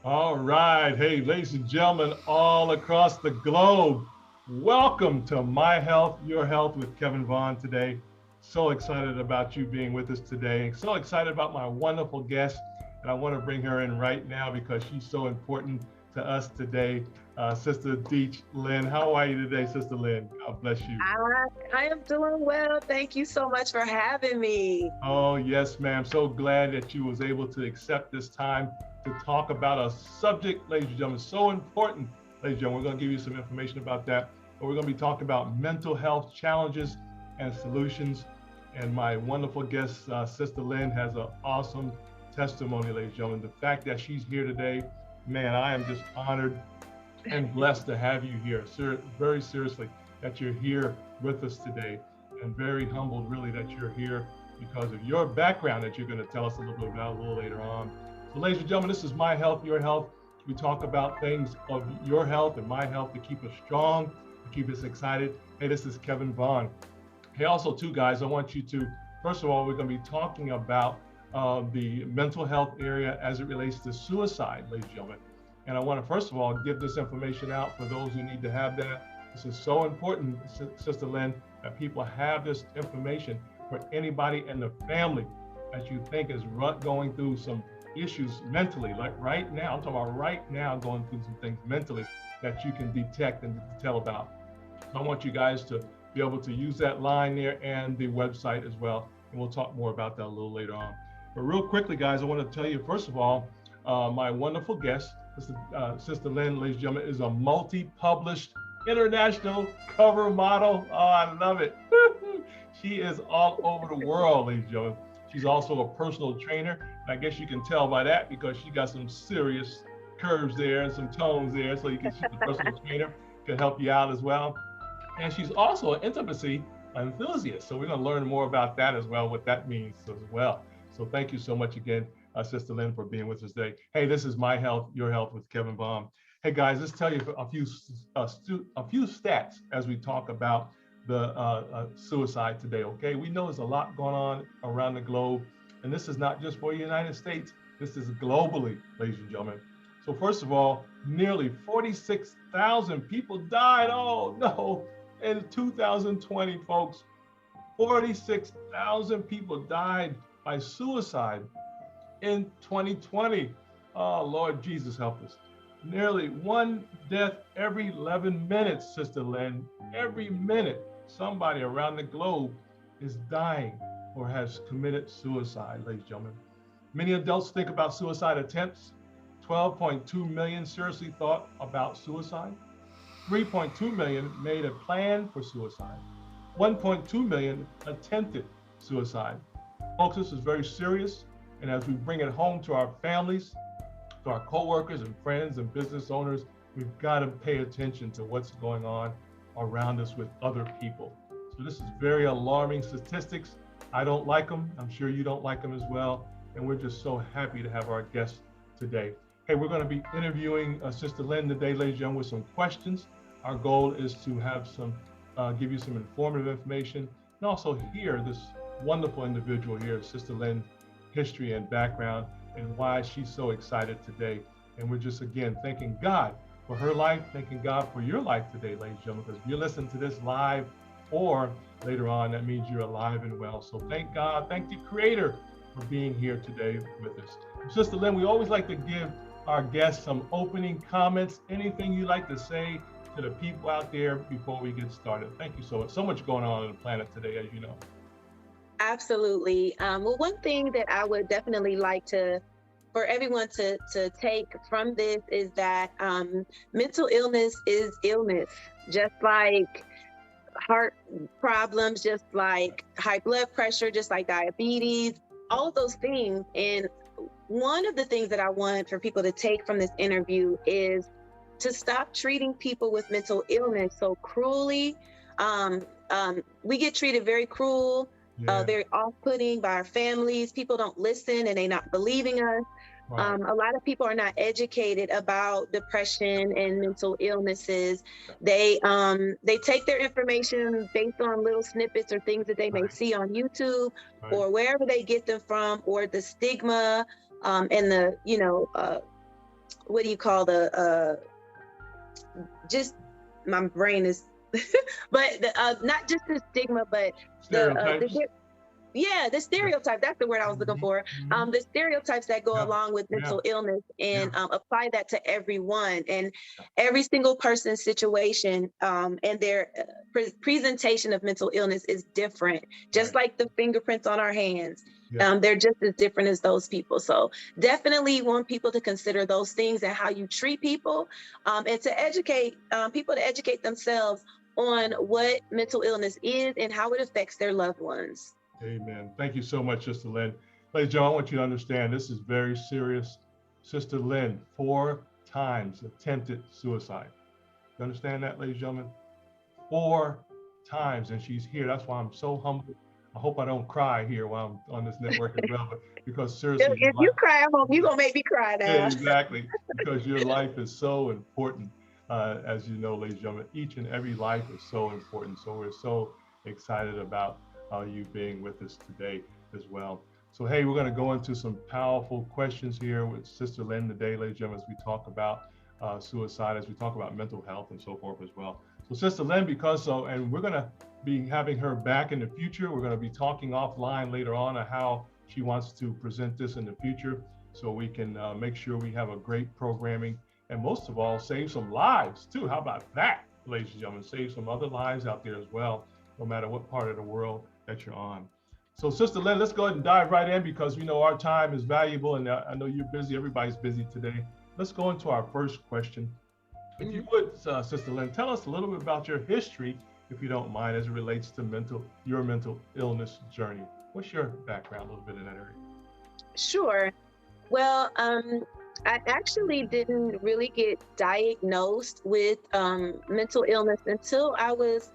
All right. Hey, ladies and gentlemen, all across the globe, welcome to My Health, Your Health with Kevin Vaughan today. So excited about you being with us today. So excited about my wonderful guest. And I want to bring her in right now because she's so important to us today. Sister Deech Lynn. How are you today, Sister Lynn? God bless you. I am doing well. Thank you so much for having me. Oh, yes, ma'am. So glad that you was able to accept this time to talk about a subject, ladies and gentlemen, so important. Ladies and gentlemen, we're going to give you some information about that. But we're going to be talking about mental health challenges and solutions. And my wonderful guest, Sister Lynn, has an awesome testimony, ladies and gentlemen. The fact that she's here today, man, I am just honored and blessed to have you here. Very seriously, that you're here with us today, and very humbled, really, that you're here because of your background that you're going to tell us a little bit about a little later on. So, ladies and gentlemen, this is My Health, Your Health. We talk about things of your health and my health to keep us strong, to keep us excited. Hey, this is Kevin Vaughan. Hey, also, too, guys, I want you to, first of all, we're going to be talking about the mental health area as it relates to suicide, ladies and gentlemen. And I want to, first of all, give this information out for those who need to have that. This is so important, Sister Lynn, that people have this information for anybody in the family that you think is going through some issues mentally, like right now. I'm talking about right now going through some things mentally that you can detect and tell about. So I want you guys to be able to use that line there and the website as well. And we'll talk more about that a little later on. But real quickly, guys, I want to tell you, first of all, my wonderful guest, Sister Lynn, ladies and gentlemen, is a multi-published international cover model. Oh, I love it. She is all over the world, ladies and gentlemen. She's also a personal trainer. And I guess you can tell by that because she got some serious curves there and some tones there. So she's a personal trainer, can help you out as well. And she's also an intimacy enthusiast. So we're going to learn more about that as well, what that means as well. So thank you so much again, Sister Lynn, for being with us today. Hey, this is My Health, Your Health with Kevin Baum. Hey guys, let's tell you a few stats as we talk about the suicide today. Okay, we know there's a lot going on around the globe, and this is not just for the United States. This is globally, ladies and gentlemen. So first of all, nearly 46,000 people died. Oh no, in 2020, folks, 46,000 people died by suicide in 2020. Oh, Lord Jesus, help us. Nearly one death every 11 minutes, Sister Lynn. Every minute, somebody around the globe is dying or has committed suicide, ladies and gentlemen. Many adults think about suicide attempts. 12.2 million seriously thought about suicide. 3.2 million made a plan for suicide. 1.2 million attempted suicide. Folks, this is very serious. And as we bring it home to our families, to our coworkers and friends and business owners, we've got to pay attention to what's going on around us with other people. So this is very alarming statistics. I don't like them. I'm sure you don't like them as well. And we're just so happy to have our guest today. Hey, we're going to be interviewing Sister Lynn today, ladies and gentlemen, with some questions. Our goal is to have give you some informative information and also hear this wonderful individual here, Sister Lynn's history and background and why she's so excited today. And we're just, again, thanking God for her life, thanking God for your life today, ladies and gentlemen, because if you're listening to this live or later on, that means you're alive and well. So thank God, thank the Creator for being here today with us. Sister Lynn, we always like to give our guests some opening comments, anything you'd like to say to the people out there before we get started. Thank you so much. So much going on the planet today, as you know. Absolutely. Well, one thing that I would definitely like for everyone to take from this is that mental illness is illness, just like heart problems, just like high blood pressure, just like diabetes, all of those things. And one of the things that I want for people to take from this interview is to stop treating people with mental illness so cruelly. We get treated very cruel, very off-putting by our families. People don't listen and they're not believing us. Right. A lot of people are not educated about depression and mental illnesses. They take their information based on little snippets or things that they may see on YouTube or wherever they get them from, or the stigma and the what do you call just my brain is, but not just the stigma, but Stereotypes. the stereotype, that's the word I was looking for. The stereotypes that go along with mental illness, and apply that to everyone, and every single person's situation, and their presentation of mental illness is different, just like the fingerprints on our hands. They're just as different as those people. So definitely want people to consider those things and how you treat people, and to educate people, to educate themselves on what mental illness is and how it affects their loved ones. Amen. Thank you so much, Sister Lynn. Ladies and gentlemen, I want you to understand this is very serious. Sister Lynn, 4 times attempted suicide. You understand that, ladies and gentlemen? 4 times, and she's here. That's why I'm so humble. I hope I don't cry here while I'm on this network as well, but because seriously, if you cry, you're gonna make me cry now. Yeah, exactly, because your life is so important. As you know, ladies and gentlemen, each and every life is so important. So we're so excited about you being with us today as well. So hey, we're going to go into some powerful questions here with Sister Lynn today, ladies and gentlemen, as we talk about suicide, as we talk about mental health and so forth as well. So Sister Lynn, and we're going to be having her back in the future. We're going to be talking offline later on how she wants to present this in the future, so we can make sure we have a great programming, and most of all, save some lives too. How about that, ladies and gentlemen? Save some other lives out there as well, no matter what part of the world that you're on. So Sister Lynn, let's go ahead and dive right in, because we know our time is valuable, and I know you're busy. Everybody's busy today. Let's go into our first question. If you would, Sister Lynn, tell us a little bit about your history, if you don't mind, as it relates to your mental illness journey. What's your background, a little bit in that area? Sure. Well, I actually didn't really get diagnosed with mental illness until I was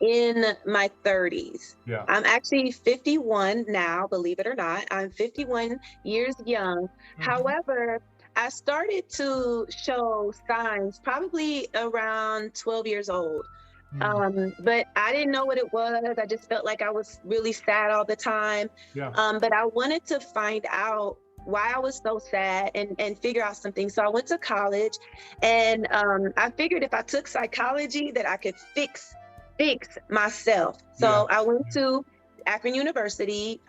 in my 30s. Yeah. I'm actually 51 now, believe it or not. I'm 51 years young. However, I started to show signs probably around 12 years old. But I didn't know what it was. I just felt like I was really sad all the time. But I wanted to find out why I was so sad and figure out something. So I went to college, and I figured if I took psychology that I could fix myself. So I went to Akron University.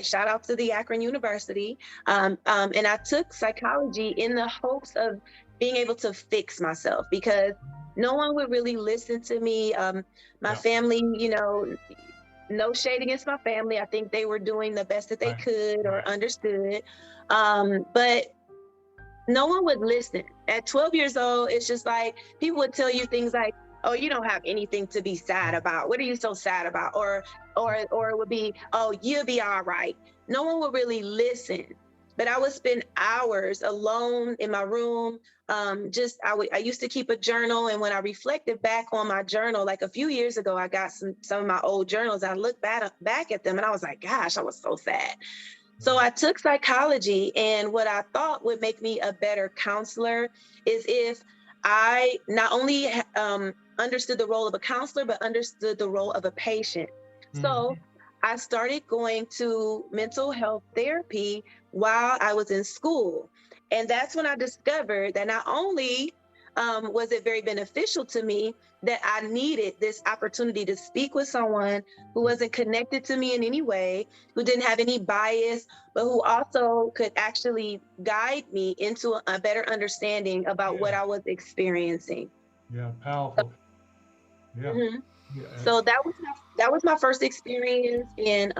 Shout out to the Akron University. And I took psychology in the hopes of being able to fix myself, because no one would really listen to me. My family, no shade against my family. I think they were doing the best that they could or understood. But no one would listen. At 12 years old, it's just like people would tell you things like, oh, you don't have anything to be sad about. What are you so sad about? Or it would be, oh, you'll be all right. No one would really listen. But I would spend hours alone in my room. I used to keep a journal, and when I reflected back on my journal, like a few years ago, I got some of my old journals. I looked back at them, and I was like, gosh, I was so sad. So I took psychology, and what I thought would make me a better counselor is if I not only understood the role of a counselor, but understood the role of a patient. So I started going to mental health therapy while I was in school. And that's when I discovered that not only was it very beneficial to me, that I needed this opportunity to speak with someone who wasn't connected to me in any way, who didn't have any bias, but who also could actually guide me into a better understanding about what I was experiencing. Yeah, powerful. So that was my first experience. And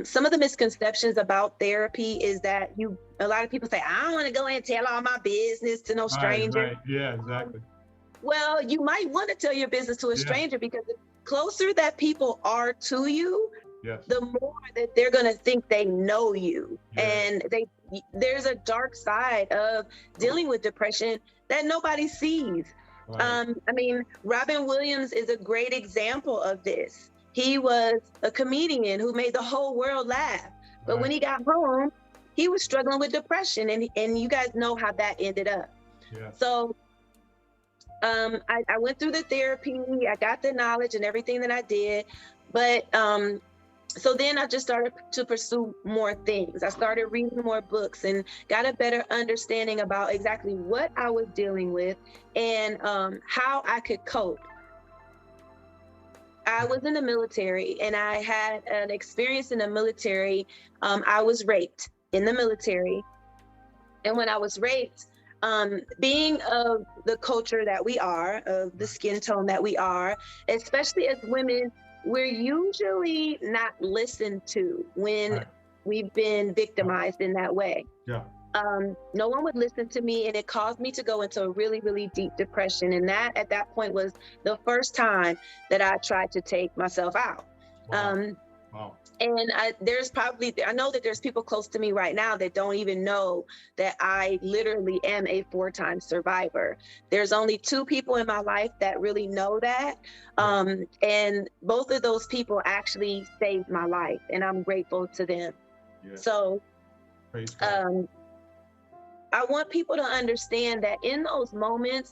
some of the misconceptions about therapy is that a lot of people say, I don't want to go and tell all my business to no stranger. Right. Yeah, exactly. Well, you might want to tell your business to a stranger, because the closer that people are to you, the more that they're going to think they know you. And there's a dark side of dealing with depression that nobody sees. I mean, Robin Williams is a great example of this. He was a comedian who made the whole world laugh. But when he got home, he was struggling with depression, and you guys know how that ended up. So I went through the therapy, I got the knowledge and everything that I did, but So then I just started to pursue more things. I started reading more books and got a better understanding about exactly what I was dealing with and how I could cope. I was in the military and I had an experience in the military. I was raped in the military. And when I was raped, being of the culture that we are, of the skin tone that we are, especially as women, we're usually not listened to when Right. we've been victimized in that way. Yeah. No one would listen to me, and it caused me to go into a really, really deep depression. And that at that point was the first time that I tried to take myself out. Wow. Um, Wow. and I know that there's people close to me right now that don't even know that I literally am a 4-time survivor. There's only 2 people in my life that really know that. And both of those people actually saved my life, and I'm grateful to them. Yeah. So Praise God. I want people to understand that in those moments,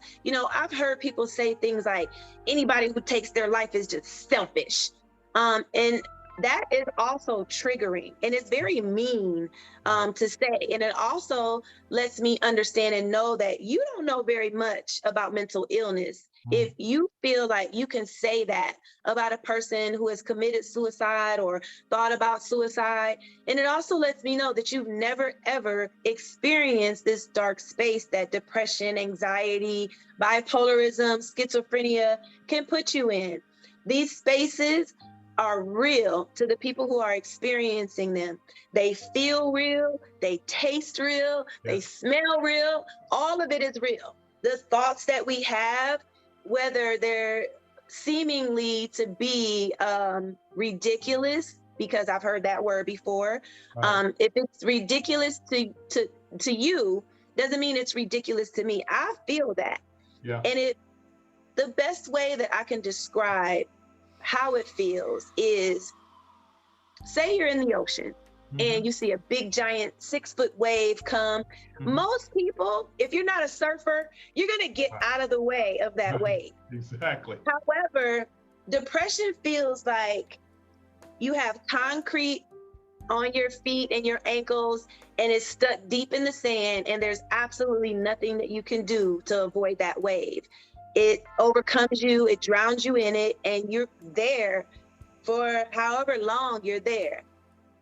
I've heard people say things like, anybody who takes their life is just selfish. And that is also triggering, and it's very mean to say. And it also lets me understand and know that you don't know very much about mental illness if you feel like you can say that about a person who has committed suicide or thought about suicide. And it also lets me know that you've never, ever experienced this dark space that depression, anxiety, bipolarism, schizophrenia can put you in. These spaces are real to the people who are experiencing them. They feel real, they taste real, they smell real. All of it is real. The thoughts that we have, whether they're seemingly to be ridiculous, because I've heard that word before. If it's ridiculous to you, doesn't mean it's ridiculous to me. I feel that. Yeah. And the best way that I can describe how it feels is, say you're in the ocean and you see a big giant 6-foot wave come. Most people, if you're not a surfer, you're going to get out of the way of that wave. Exactly. However, depression feels like you have concrete on your feet and your ankles, and it's stuck deep in the sand, and there's absolutely nothing that you can do to avoid that wave. It overcomes you, it drowns you in it, and you're there for however long you're there.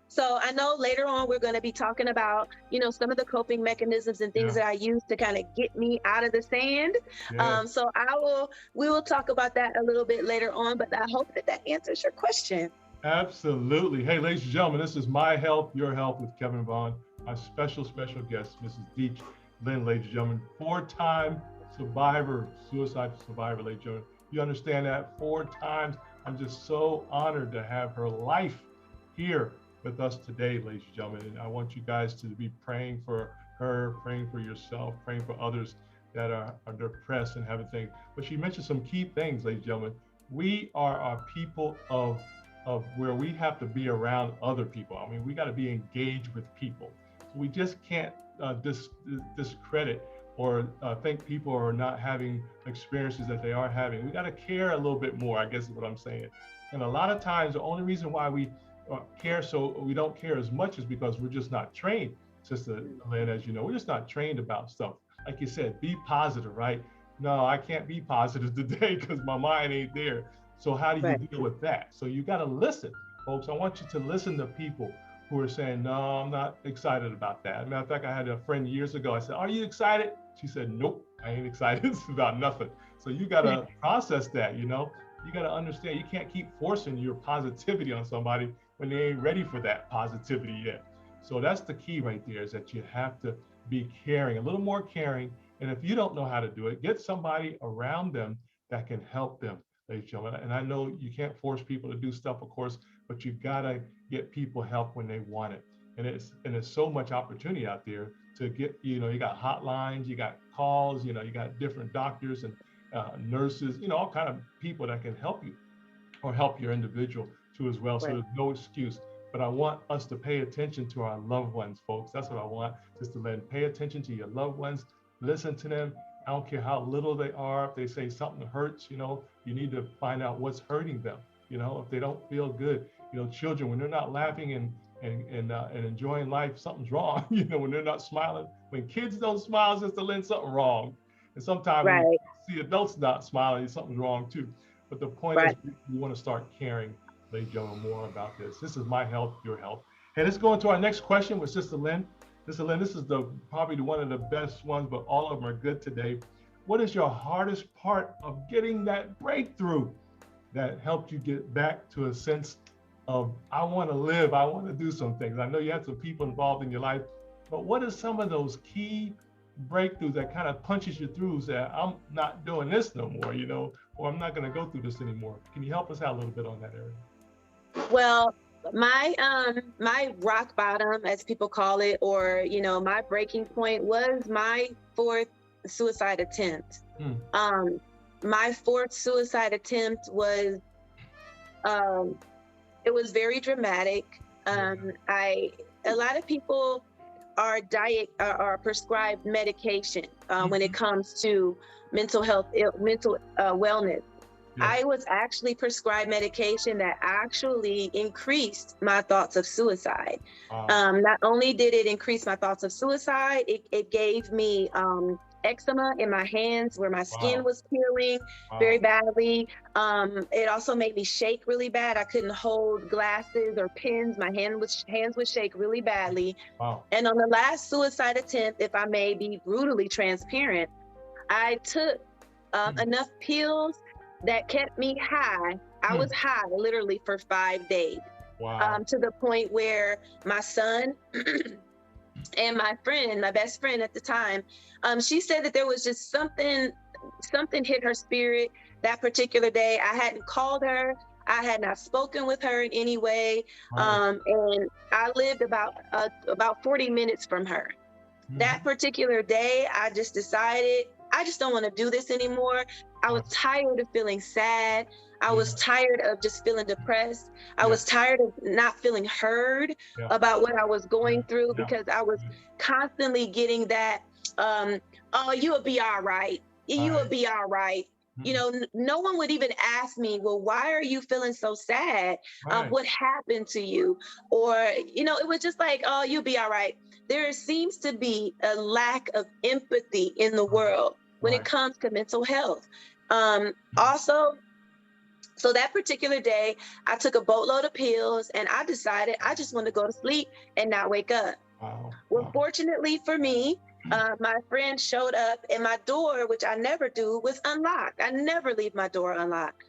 So I know later on we're going to be talking about, some of the coping mechanisms and things that I use to kind of get me out of the sand. So we will talk about that a little bit later on, but I hope that answers your question. Absolutely. Hey, ladies and gentlemen, this is My Health, Your Health with Kevin Vaughan. Our special guest, Mrs. Deech Lynn, ladies and gentlemen, 4-time survivor, suicide survivor, ladies and gentlemen. You understand that? 4 times. I'm just so honored to have her life here with us today, ladies and gentlemen. And I want you guys to be praying for her, praying for yourself, praying for others that are depressed and having things. But she mentioned some key things, ladies and gentlemen. We are a people of where we have to be around other people. I mean, we got to be engaged with people. So we just can't discredit or think people are not having experiences that they are having. We got to care a little bit more, I guess is what I'm saying. And a lot of times, the only reason why we care so we don't care as much is because we're just not trained, Sister Lynn, as you know, we're just not trained about stuff. Like you said, be positive, right? No, I can't be positive today because my mind ain't there. So how do you deal with that? So you got to listen, folks. I want you to listen to people who are saying, no, I'm not excited about that. As a matter of fact, I had a friend years ago. I said, are you excited? She said, nope, I ain't excited. It's about nothing. So you got to process that, you got to understand you can't keep forcing your positivity on somebody when they ain't ready for that positivity yet. So that's the key right there, is that you have to be caring, a little more caring. And if you don't know how to do it, get somebody around them that can help them. Ladies and gentlemen, and I know you can't force people to do stuff, of course, but you gotta get people help when they want it. And there's so much opportunity out there to get, you got hotlines, you got calls, you got different doctors and nurses, all kind of people that can help you or help your individual too as well. So there's no excuse. But I want us to pay attention to our loved ones, folks. That's what I want, just to pay attention to your loved ones, listen to them. I don't care how little they are. If they say something hurts, you need to find out what's hurting them. If they don't feel good, children, when they're not laughing and enjoying life, something's wrong. When they're not smiling, when kids don't smile, Sister Lynn, something wrong. And sometimes when Right. you see adults not smiling, something's wrong too. But the point is, Right. we want to start caring, ladies and gentlemen, more about this. This is my health, your health. Hey, let's go into our next question with Sister Lynn. Sister Lynn, this is probably one of the best ones, but all of them are good today. What is your hardest part of getting that breakthrough that helped you get back to a sense of, I want to live, I want to do some things? I know you had some people involved in your life, but what are some of those key breakthroughs that kind of punches you through, that I'm not doing this no more, or I'm not going to go through this anymore? Can you help us out a little bit on that area? Well, my rock bottom, as people call it, or my breaking point, was my fourth suicide attempt. My fourth suicide attempt was it was very dramatic. A lot of people are prescribed medication when it comes to mental health, mental wellness. Yeah. I was actually prescribed medication that actually increased my thoughts of suicide. Not only did it increase my thoughts of suicide, it gave me eczema in my hands where my skin was peeling very badly. It also made me shake really bad. I couldn't hold glasses or pens. My hands would shake really badly. And on the last suicide attempt, if I may be brutally transparent, I took enough pills that kept me high. I was high literally for 5 days. To the point where my son and my best friend at the time, she said that there was just something hit her spirit that particular day. I hadn't called her. I had not spoken with her in any way. And I lived about 40 minutes from her. That particular day, I just decided, I just don't want to do this anymore. I was tired of feeling sad. I was tired of just feeling depressed. I was tired of not feeling heard about what I was going through, because I was constantly getting that, oh, you'll be all right. You will be all right. No one would even ask me, well, why are you feeling so sad? What happened to you? Or, it was just like, oh, you'll be all right. There seems to be a lack of empathy in the world when it comes to mental health. Also, so that particular day, I took a boatload of pills and I decided I just want to go to sleep and not wake up. Well, fortunately for me, my friend showed up and my door, which I never do, was unlocked. I never leave my door unlocked.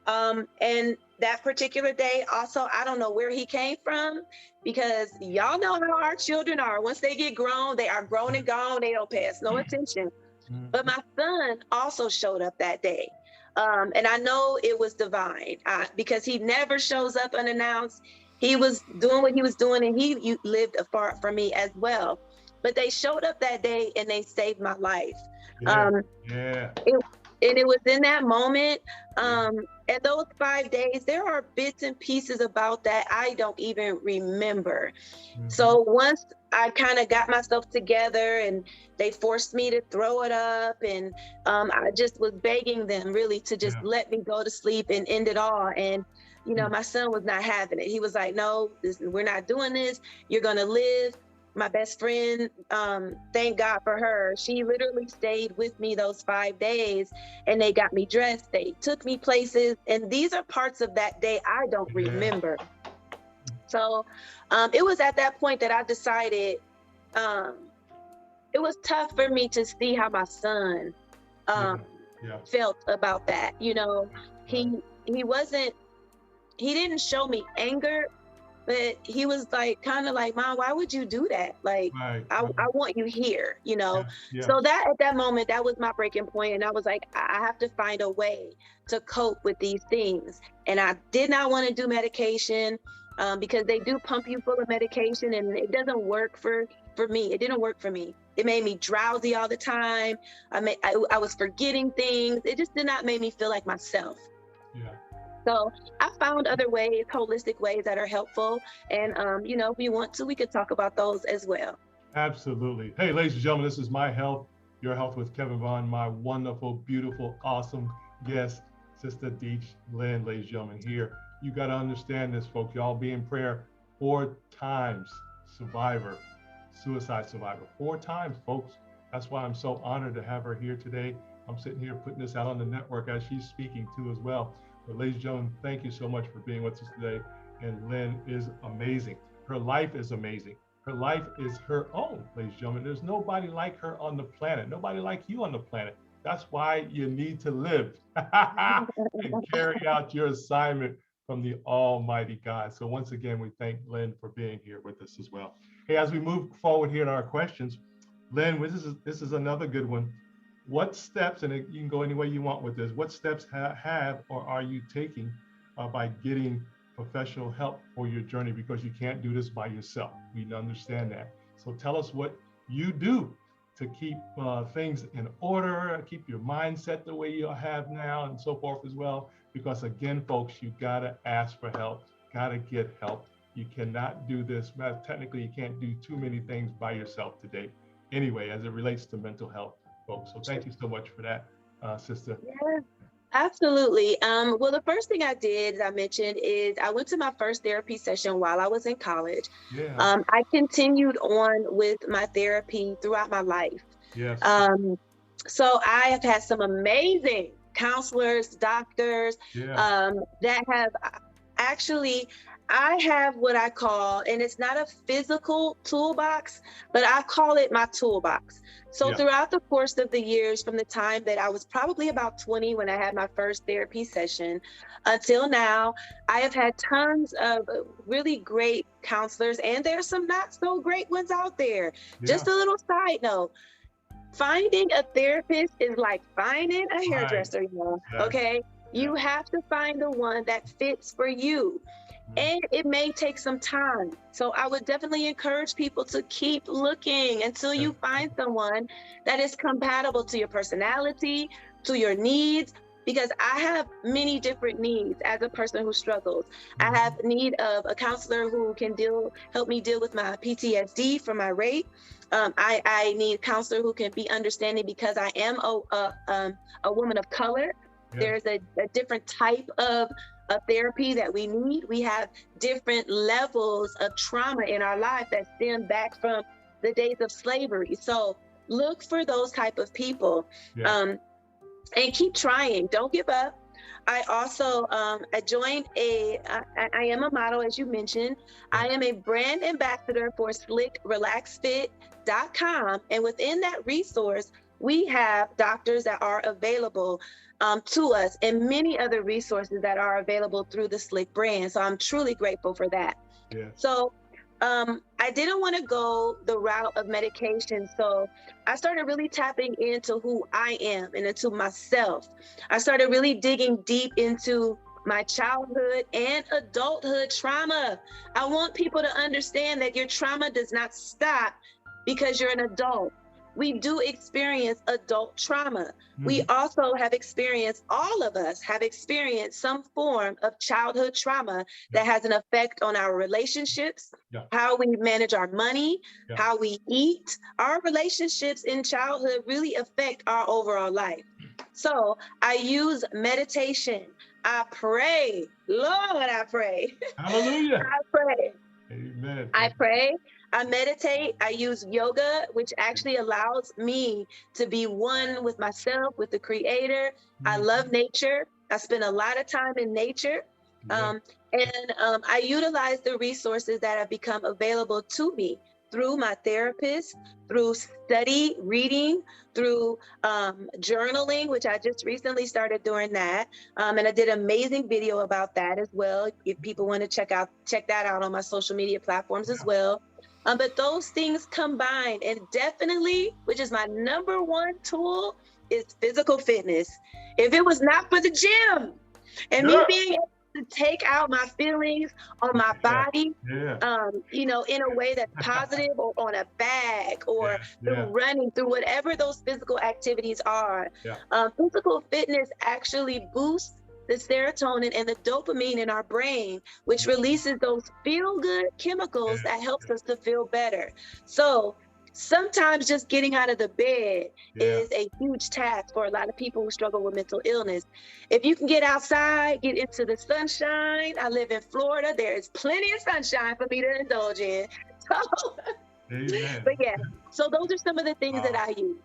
And that particular day also, I don't know where he came from, because y'all know how our children are. Once they get grown, they are grown and gone. They don't pay us no attention. But my son also showed up that day. And I know it was divine because he never shows up unannounced. He was doing what he was doing, and he lived apart from me as well. But they showed up that day and they saved my life. And it was in that moment, and those 5 days, there are bits and pieces about that I don't even remember. So once I kind of got myself together and they forced me to throw it up, and I just was begging them really to just let me go to sleep and end it all. And, my son was not having it. He was like, no, we're not doing this. You're going to live. My best friend, thank God for her. She literally stayed with me those 5 days, and they got me dressed. They took me places, and these are parts of that day I don't remember. So it was at that point that I decided it was tough for me to see how my son felt about that. He didn't show me anger, but he was like, kind of like, Mom, why would you do that? Like, I want you here, So that at that moment, that was my breaking point. And I was like, I have to find a way to cope with these things. And I did not want to do medication because they do pump you full of medication, and it doesn't work for me. It didn't work for me. It made me drowsy all the time. I was forgetting things. It just did not make me feel like myself. So I found other ways, holistic ways that are helpful. And, if we want to, we could talk about those as well. Absolutely. Hey, ladies and gentlemen, this is My Health, Your Health with Kevin Vaughan, my wonderful, beautiful, awesome guest, Sister Deech Lynn, ladies and gentlemen, here You got to understand this, folks. Y'all be in prayer. 4 times survivor, suicide survivor. 4 times, folks. That's why I'm so honored to have her here today. I'm sitting here putting this out on the network as she's speaking too as well. But ladies and gentlemen, thank you so much for being with us today. And Lynn is amazing. Her life is amazing. Her life is her own, ladies and gentlemen. There's nobody like her on the planet. Nobody like you on the planet. That's why you need to live and carry out your assignment from the Almighty God. So once again, we thank Lynn for being here with us as well. Hey, as we move forward here in our questions, Lynn, this is another good one. What steps, and you can go any way you want with this, what steps have or are you taking by getting professional help for your journey? Because you can't do this by yourself. We understand that. So tell us what you do to keep things in order, keep your mindset the way you have now and so forth as well. Because again, folks, you gotta ask for help, gotta get help. You cannot do this. Technically, you can't do too many things by yourself today. Anyway, as it relates to mental health, folks. So thank you so much for that, sister. Yeah, absolutely. Well, the first thing I did, as I mentioned, is I went to my first therapy session while I was in college. Yeah. I continued on with my therapy throughout my life. Yes. So I have had some amazing counselors, doctors, Yeah. that have actually, I have what I call, and it's not a physical toolbox, but I call it my toolbox. So Yeah. throughout the course of the years, from the time that I was probably about 20 when I had my first therapy session until now, I have had tons of really great counselors, and there's some not so great ones out there. Yeah. Just a little side note. Finding a therapist is like finding a hairdresser, you know, Yes. okay? You have to find the one that fits for you. And it may take some time. So I would definitely encourage people to keep looking until you find someone that is compatible to your personality, to your needs, because I have many different needs as a person who struggles. I have need of a counselor who can help me deal with my PTSD from my rape. I need a counselor who can be understanding because I am a woman of color. Yeah. There's a different type of therapy that we need. We have different levels of trauma in our life that stem back from the days of slavery. So look for those type of people. Yeah. And keep trying. Don't give up. I also I joined I am a model, as you mentioned. I am a brand ambassador for slickrelaxfit.com. And within that resource, we have doctors that are available to us and many other resources that are available through the Slick brand. So I'm truly grateful for that. Yeah. So I didn't want to go the route of medication. So I started really tapping into who I am and into myself. I started really digging deep into my childhood and adulthood trauma. I want people to understand that your trauma does not stop because you're an adult. We do experience adult trauma. We also have experienced, all of us have experienced some form of childhood trauma that has an effect on our relationships, how we manage our money, how we eat. Our relationships in childhood really affect our overall life. So I use meditation. I pray. Lord, I pray. Hallelujah. I pray. Amen. I pray. I meditate. I use yoga, which actually allows me to be one with myself, with the Creator. I love nature. I spend a lot of time in nature. And I utilize the resources that have become available to me through my therapist, through study, reading, through journaling, which I just recently started doing that. And I did an amazing video about that as well. If people want to check that out on my social media platforms as well. But those things combined, and definitely, which is my number one tool, is physical fitness. If it was not for the gym and me being able to take out my feelings on my body, you know, in a way that's positive, or on a bag, or through running, through whatever those physical activities are, physical fitness actually boosts the serotonin and the dopamine in our brain, which releases those feel-good chemicals that helps us to feel better. So sometimes just getting out of the bed Yeah. is a huge task for a lot of people who struggle with mental illness. If you can get outside, get into the sunshine. I live in Florida. There is plenty of sunshine for me to indulge in. So, Amen. but yeah, so those are some of the things that Wow. I use.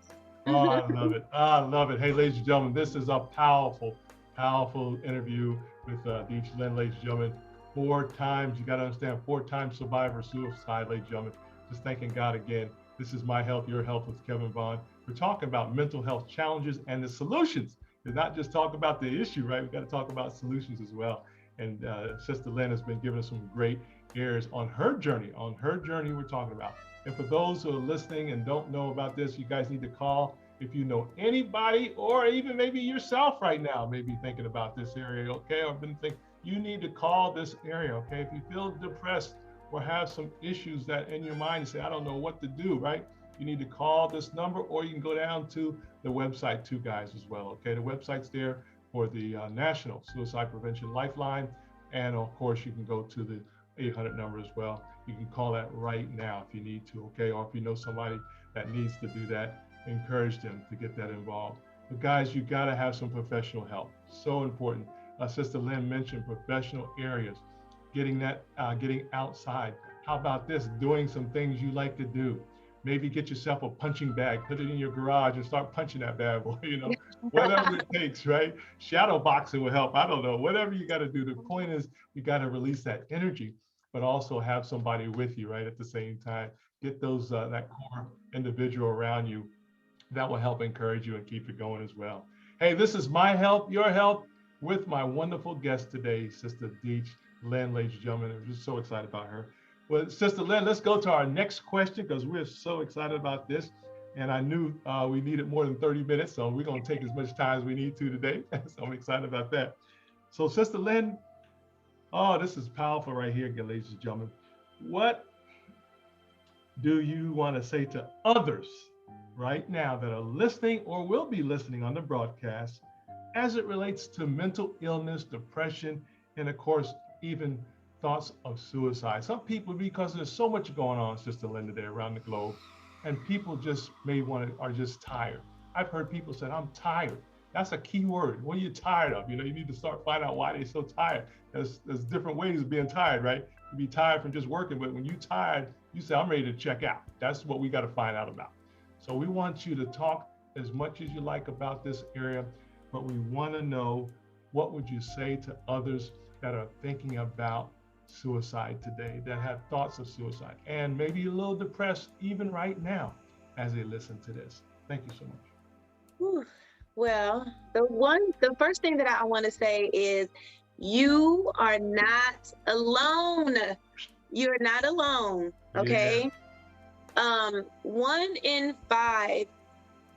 Oh, I love it. I love it. Hey, ladies and gentlemen, this is a powerful, powerful interview with Deech Lynn, ladies and gentlemen. 4 times, you got to understand, 4 times survivor of suicide, ladies and gentlemen. Just thanking God again. This is My Health, Your Health with Kevin Vaughan. We're talking about mental health challenges and the solutions. We're not just talk about the issue, right? We've got to talk about solutions as well. And Sister Lynn has been giving us some great areas on her journey. On her journey, we're talking about. And for those who are listening and don't know about this, you guys need to call if you know anybody, or even maybe yourself right now, maybe thinking about this area, okay? Or been thinking, you need to call this area, okay? If you feel depressed or have some issues that in your mind, you say, I don't know what to do, right? You need to call this number, or you can go down to the website too, guys, as well, okay? The website's there for the National Suicide Prevention Lifeline. And of course, you can go to the 800 number as well. You can call that right now if you need to, okay? Or if you know somebody that needs to do that, encourage them to get that involved. But guys, you gotta have some professional help. So important. Sister Lynn mentioned professional areas, getting outside. How about this? Doing some things you like to do. Maybe get yourself a punching bag, put it in your garage and start punching that bad boy, whatever it takes, right? Shadow boxing will help. I don't know, whatever you got to do. The point is, you got to release that energy, but also have somebody with you, right? At the same time, get those, that core individual around you that will help encourage you and keep it going as well. Hey, this is My Health, Your Health with my wonderful guest today, Sister Deech Lynn, ladies and gentlemen. I'm just so excited about her. Well, Sister Lynn, let's go to our next question because we're so excited about this. And I knew we needed more than 30 minutes, so we're going to take as much time as we need to today. So I'm excited about that. So, Sister Lynn, oh, this is powerful right here, again, ladies and gentlemen. What do you want to say to others right now that are listening or will be listening on the broadcast as it relates to mental illness, depression, and of course, even thoughts of suicide? Some people, because there's so much going on, Sister Lynn, today around the globe, and people just are just tired. I've heard people say, I'm tired. That's a key word. What are you tired of? You need to start finding out why they're so tired. There's different ways of being tired, right? You be tired from just working, but when you're tired, you say, I'm ready to check out. That's what we got to find out about. So we want you to talk as much as you like about this area, but we want to know, what would you say to others that are thinking about suicide today, that have thoughts of suicide, and maybe a little depressed even right now as they listen to this? Thank you so much. Whew. Well, the first thing that I want to say is, you are not alone. You're not alone. Okay. Yeah. 1 in 5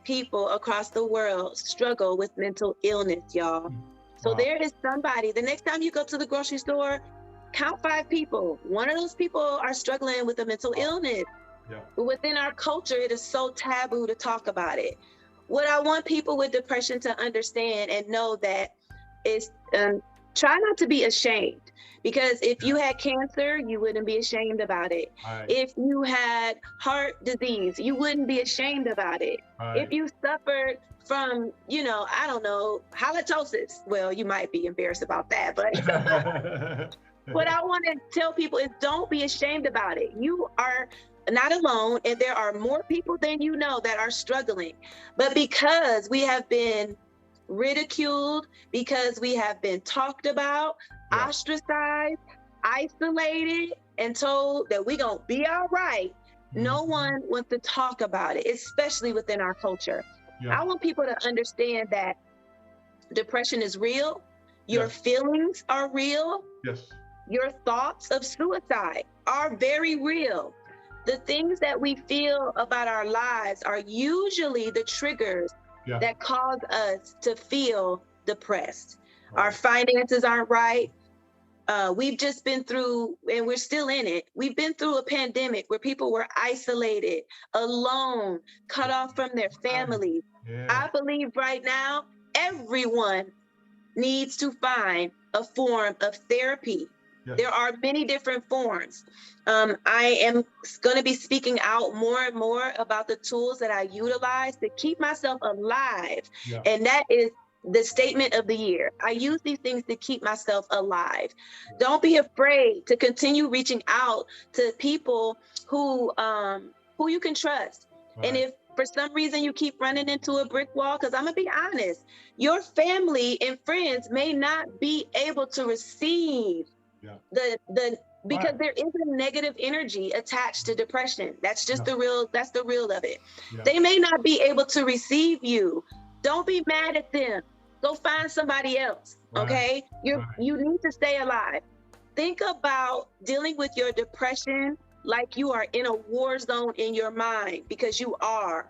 people across the world struggle with mental illness, y'all. So there is somebody, the next time you go to the grocery store, count 5 people. One of those people are struggling with a mental illness. Yeah. But within our culture, it is so taboo to talk about it. What I want people with depression to understand and know that is, try not to be ashamed. Because if you had cancer, you wouldn't be ashamed about it. Right. If you had heart disease, you wouldn't be ashamed about it. Right. If you suffered from, I don't know, halitosis, well, you might be embarrassed about that. But what I want to tell people is, don't be ashamed about it. You are not alone, and there are more people than you know that are struggling. But because we have been ridiculed, because we have been talked about, ostracized, isolated, and told that we're going to be all right, no one wants to talk about it, especially within our culture. I want people to understand that depression is real. Your feelings are real. Yes. Your thoughts of suicide are very real. The things that we feel about our lives are usually the triggers that cause us to feel depressed. Right. Our finances aren't right. We've just been through, and we're still in it, we've been through a pandemic where people were isolated, alone, cut off from their families. Yeah. I believe right now, everyone needs to find a form of therapy. Yes. There are many different forms. I am going to be speaking out more and more about the tools that I utilize to keep myself alive. Yeah. And that is the statement of the year. I use these things to keep myself alive. Yeah. Don't be afraid to continue reaching out to people who you can trust. Right. And if for some reason you keep running into a brick wall, because I'm gonna be honest, your family and friends may not be able to receive because there is a negative energy attached to depression. That's just the real of it. Yeah. They may not be able to receive you. Don't be mad at them. Go find somebody else. Okay? You need to stay alive. Think about dealing with your depression like you are in a war zone in your mind, because you are.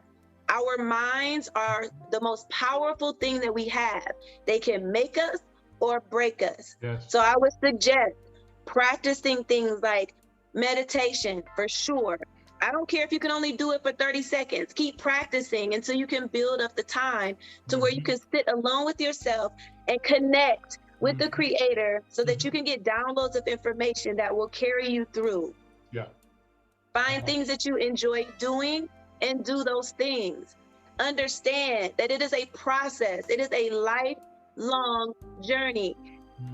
Our minds are the most powerful thing that we have. They can make us or break us. Yes. So I would suggest practicing things like meditation, for sure. I don't care if you can only do it for 30 seconds. Keep practicing until you can build up the time to where you can sit alone with yourself and connect with the Creator, so that you can get downloads of information that will carry you through. Yeah. Find things that you enjoy doing and do those things. Understand that it is a process. It is a lifelong journey.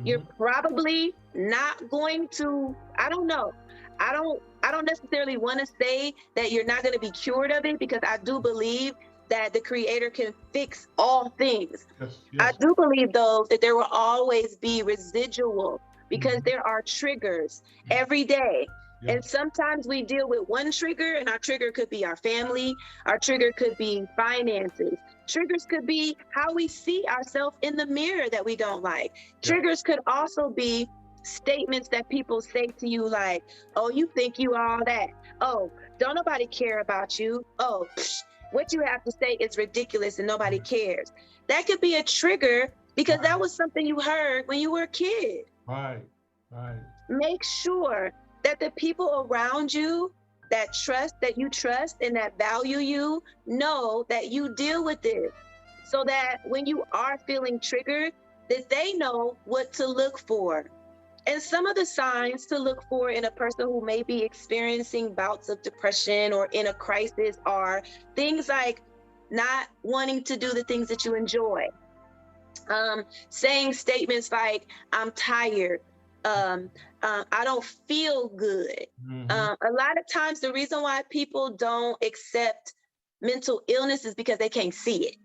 You're probably not going to, I don't know. I don't necessarily want to say that you're not going to be cured of it, because I do believe that the Creator can fix all things. Yes. I do believe, though, that there will always be residual, because there are triggers every day. Yeah. And sometimes we deal with one trigger, and our trigger could be our family. Our trigger could be finances. Triggers could be how we see ourselves in the mirror that we don't like. Triggers could also be statements that people say to you like, oh, you think you all that. Oh, don't nobody care about you. Oh, what you have to say is ridiculous and nobody cares. That could be a trigger, because that was something you heard when you were a kid. Right. Make sure that the people around you that you trust and that value you know that you deal with it, so that when you are feeling triggered, that they know what to look for. And some of the signs to look for in a person who may be experiencing bouts of depression or in a crisis are things like not wanting to do the things that you enjoy, saying statements like, I'm tired, I don't feel good. A lot of times the reason why people don't accept mental illness is because they can't see it.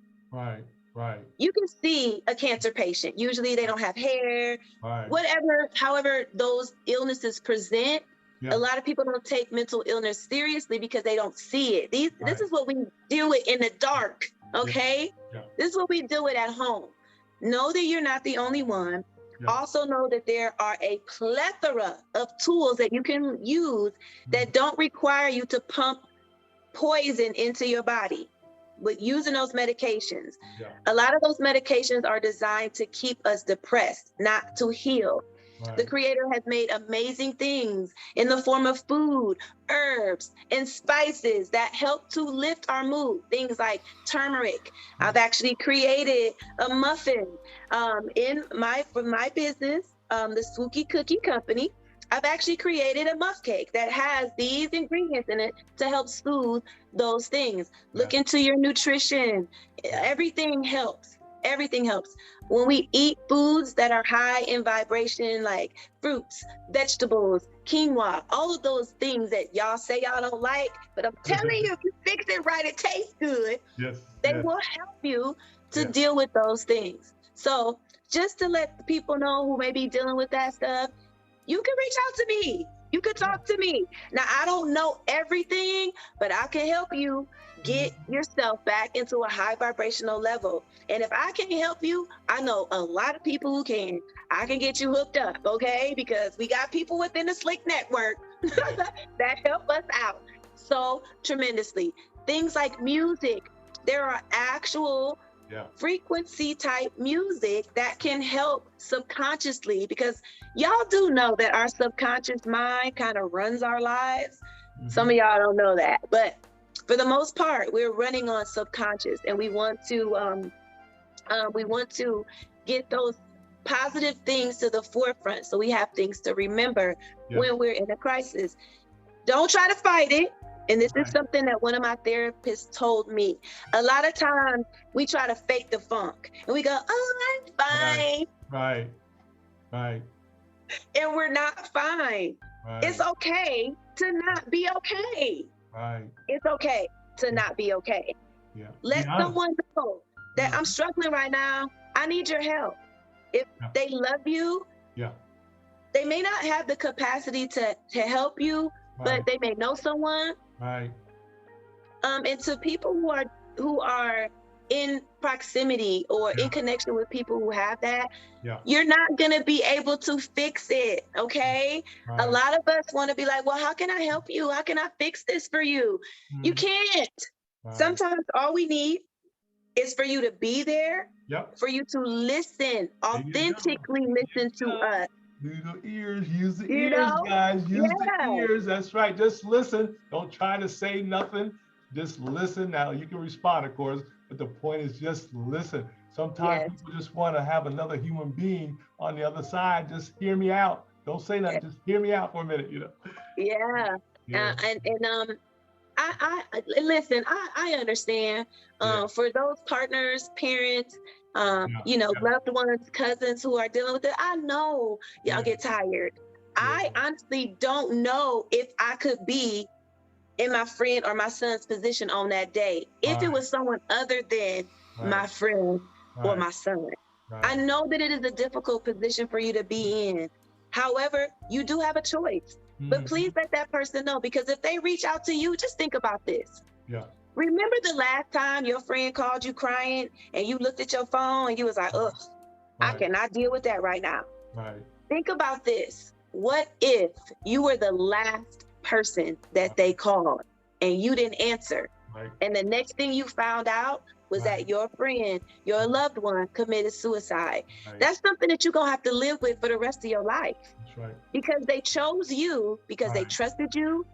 Right. You can see a cancer patient. Usually they don't have hair, however those illnesses present. A lot of people don't take mental illness seriously because they don't see it. This is what we deal with in the dark, okay? This is what we deal with at home. Know that you're not the only one. Also know that there are a plethora of tools that you can use that don't require you to pump poison into your body. With using those medications, a lot of those medications are designed to keep us depressed, not to heal. The Creator has made amazing things in the form of food, herbs, and spices that help to lift our mood. Things like turmeric. I've actually created a muffin for my business, the Swookie Cookie Company. I've actually created a muff cake that has these ingredients in it to help soothe those things. Look into your nutrition. Everything helps. Everything helps. When we eat foods that are high in vibration, like fruits, vegetables, quinoa, all of those things that y'all say y'all don't like, but I'm telling you, if you fix it right, it tastes good. They will help you to deal with those things. So just to let the people know who may be dealing with that stuff, you can reach out to me. You can talk to me. Now, I don't know everything, but I can help you get yourself back into a high vibrational level. And if I can't help you, I know a lot of people who can. I can get you hooked up, okay? Because we got people within the Slick Network that help us out so tremendously. Things like music. There are actual frequency type music that can help subconsciously, because y'all do know that our subconscious mind kind of runs our lives. Some of y'all don't know that, but for the most part, we're running on subconscious, and we want to get those positive things to the forefront so we have things to remember when we're in a crisis. Don't try to fight it. And this is something that one of my therapists told me. A lot of times we try to fake the funk and we go, oh, I'm fine. Right. And we're not fine. It's okay to not be okay. It's okay to not be okay. Let someone know that I'm struggling right now. I need your help. If they love you, they may not have the capacity to help you, but they may know someone. And to people who are in proximity or in connection with people who have that, you're not gonna be able to fix it, okay? A lot of us wanna be like, well, how can I help you? How can I fix this for you? You can't. Sometimes all we need is for you to be there, for you to listen, authentically listen to us. Use the ears, guys. Use the ears. That's right. Just listen. Don't try to say nothing. Just listen. Now you can respond, of course, but the point is just listen. Sometimes people just want to have another human being on the other side. Just hear me out. Don't say nothing. Just hear me out for a minute. I listen. I understand. For those partners, parents, loved ones, cousins who are dealing with it, I know y'all get tired. I honestly don't know if I could be in my friend or my son's position on that day if it was someone other than my friend or my son. I know that it is a difficult position for you to be in. However, you do have a choice. But please let that person know, because if they reach out to you, just think about this. Remember the last time your friend called you crying and you looked at your phone and you was like, ugh, I cannot deal with that right now. Think about this. What if you were the last person that they called and you didn't answer? And the next thing you found out was that your friend, your loved one committed suicide. That's something that you're gonna have to live with for the rest of your life. Because they chose you, because they trusted you,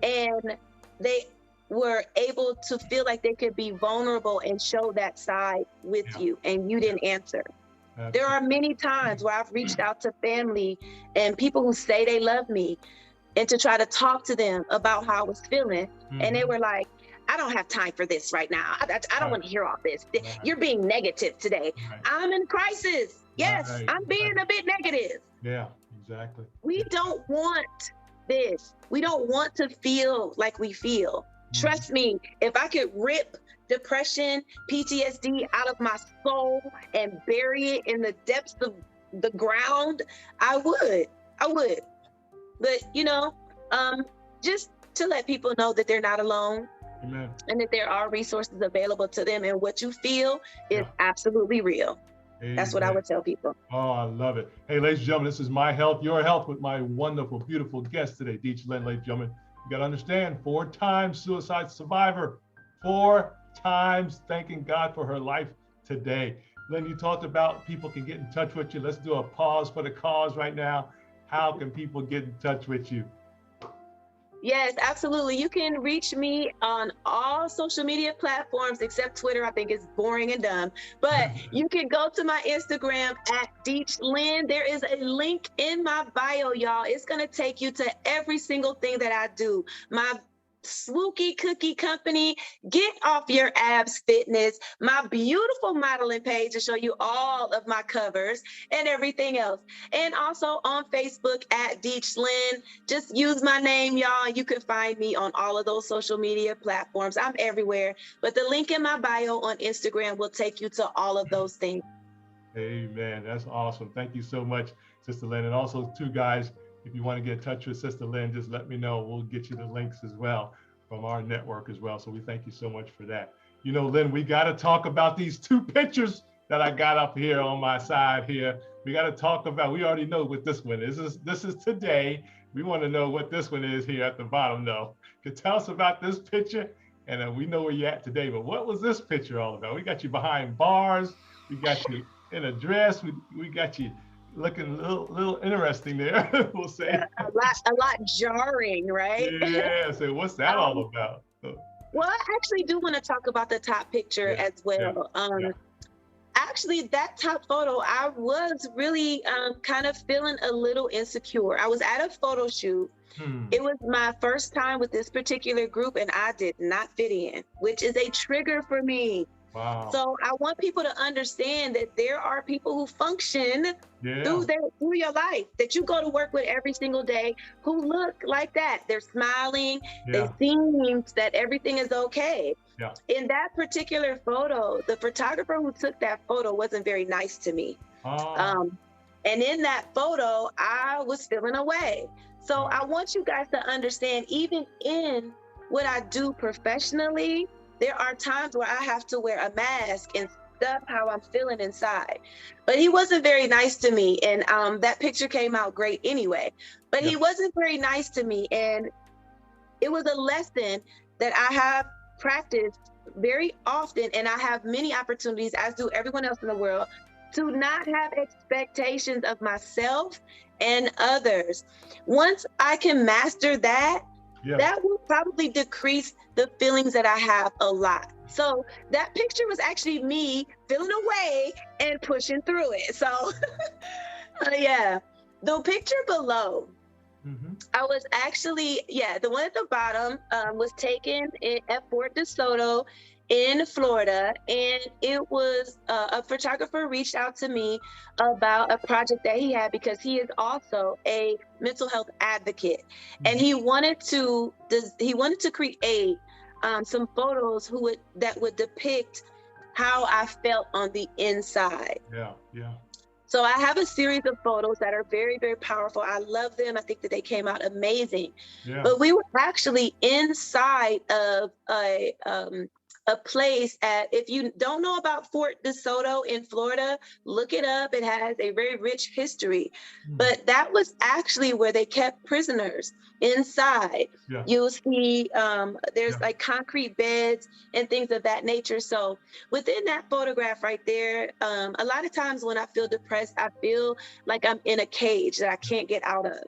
and they were able to feel like they could be vulnerable and show that side with you, and you didn't answer. There are many times where I've reached out to family and people who say they love me, and to try to talk to them about how I was feeling, and they were like, I don't have time for this right now. I don't want to hear all this. You're being negative today. I'm in crisis. Yes, I'm being a bit negative. Exactly. We don't want this. We don't want to feel like we feel. Trust me, if I could rip depression, PTSD out of my soul and bury it in the depths of the ground, I would. But, just to let people know that they're not alone. And that there are resources available to them, and what you feel is absolutely real. That's what I would tell people. Oh, I love it. Hey, ladies and gentlemen, this is My Health, Your Health with my wonderful, beautiful guest today, Deech Lynn, ladies and gentlemen. You got to understand, 4-time suicide survivor, 4 times, thanking God for her life today. Lynn, you talked about people can get in touch with you. Let's do a pause for the cause right now. How can people get in touch with you? Yes, absolutely. You can reach me on all social media platforms except Twitter. I think it's boring and dumb. But you can go to my Instagram at Deech Lynn. There is a link in my bio, y'all. It's going to take you to every single thing that I do. My Swookie Cookie Company, Get Off Your Abs Fitness, my beautiful modeling page to show you all of my covers and everything else. And also on Facebook at Deech Lynn. Just use my name, y'all. You can find me on all of those social media platforms. I'm everywhere. But the link in my bio on Instagram will take you to all of those things. Amen. That's awesome. Thank you so much, Sister Lynn. And also, too, guys, if you want to get in touch with Sister Lynn, just let me know. We'll get you the links as well from our network as well. So we thank you so much for that. You know, Lynn, we got to talk about these 2 pictures that I got up here on my side here. We got to talk about, we already know what this one is. This is today. We want to know what this one is here at the bottom, though. Can tell us about this picture, and we know where you're at today, but what was this picture all about? We got you behind bars. We got you in a dress. We got you looking a little interesting there, we'll say. A lot jarring, right? Yeah, so what's that all about? Well, I actually do want to talk about the top picture as well. Actually, that top photo, I was really kind of feeling a little insecure. I was at a photo shoot. It was my first time with this particular group, and I did not fit in, which is a trigger for me. Wow. So I want people to understand that there are people who function Yeah. through your life, that you go to work with every single day, who look like that. They're smiling. Yeah. They seem that everything is okay. Yeah. In that particular photo, the photographer who took that photo wasn't very nice to me. Oh. And in that photo, I was feeling away. So I want you guys to understand, even in what I do professionally, there are times where I have to wear a mask and stuff how I'm feeling inside. But he wasn't very nice to me. And that picture came out great anyway. But he wasn't very nice to me. And it was a lesson that I have practiced very often. And I have many opportunities, as do everyone else in the world, to not have expectations of myself and others. Once I can master that, that will probably decrease the feelings that I have a lot. So that picture was actually me feeling away and pushing through it. So yeah, the picture below, I was actually, the one at the bottom was taken at Fort DeSoto in Florida, and it was a photographer reached out to me about a project that he had, because he is also a mental health advocate, and he wanted to create some photos that would depict how I felt on the inside. Yeah. So I have a series of photos that are very, very powerful. I love them. I think that they came out amazing. But we were actually inside of a place if you don't know about Fort DeSoto in Florida, look it up. It has a very rich history. But that was actually where they kept prisoners inside. You'll see there's like concrete beds and things of that nature. So within that photograph right there, a lot of times when I feel depressed, I feel like I'm in a cage that I can't get out of.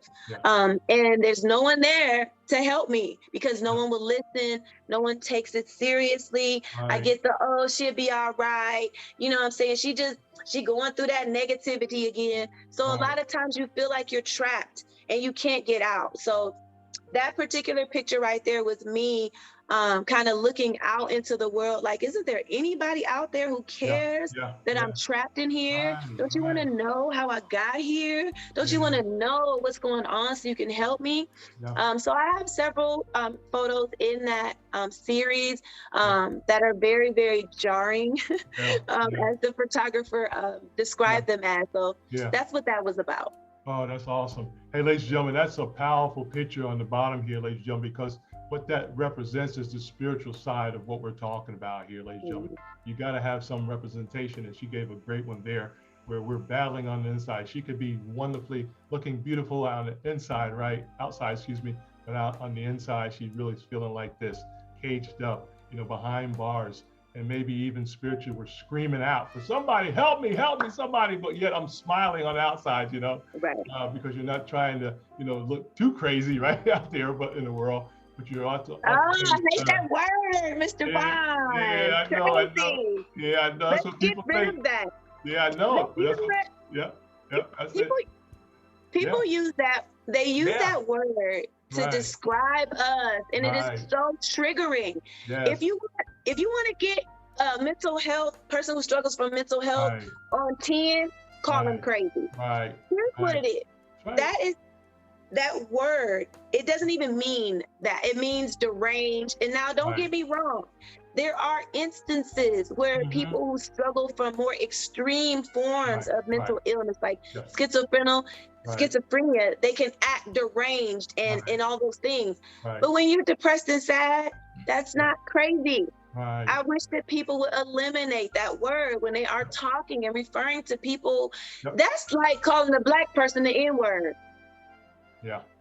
And there's no one there to help me, because no one will listen. No one takes it seriously. I get the, she'll be all right. You know what I'm saying? She going through that negativity again. So a lot of times you feel like you're trapped and you can't get out. So that particular picture right there was me kind of looking out into the world, like, isn't there anybody out there who cares that I'm trapped in here? Don't you want to know how I got here? Don't you want to know what's going on so you can help me? So I have several photos in that series that are very, very jarring, as the photographer described them as. So that's what that was about. Oh, that's awesome. Hey, ladies and gentlemen, that's a powerful picture on the bottom here, ladies and gentlemen, because what that represents is the spiritual side of what we're talking about here, ladies and gentlemen. You got to have some representation, and she gave a great one there, where we're battling on the inside. She could be wonderfully looking beautiful on the inside, outside, but out on the inside, she's really feeling like this, caged up, behind bars. And maybe even spiritually, we're screaming out for somebody, help me, somebody. But yet I'm smiling on the outside, because you're not trying to, look too crazy out there, but in the world. But you're also. I hate that word, Mr. Vaughan. Yeah, I know. Yeah, I know. That's what people think. Rid of that. Yeah, I know. People use that. They use that word to describe us, and it is so triggering. If you want to get a mental health person who struggles from mental health on 10, call them crazy. Here's what it is. That word, it doesn't even mean that. It means deranged. And now don't get me wrong. There are instances where people who struggle from more extreme forms of mental illness, like schizophrenia, they can act deranged and all those things. But when you're depressed and sad, that's not crazy. I wish that people would eliminate that word when they are talking and referring to people. That's like calling a Black person the N-word.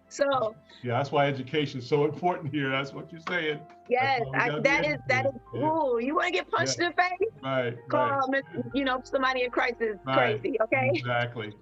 So that's why education is so important here. That's what you're saying. Yes, that is cool. You want to get punched in the face? Call somebody in crisis crazy. Okay. Exactly.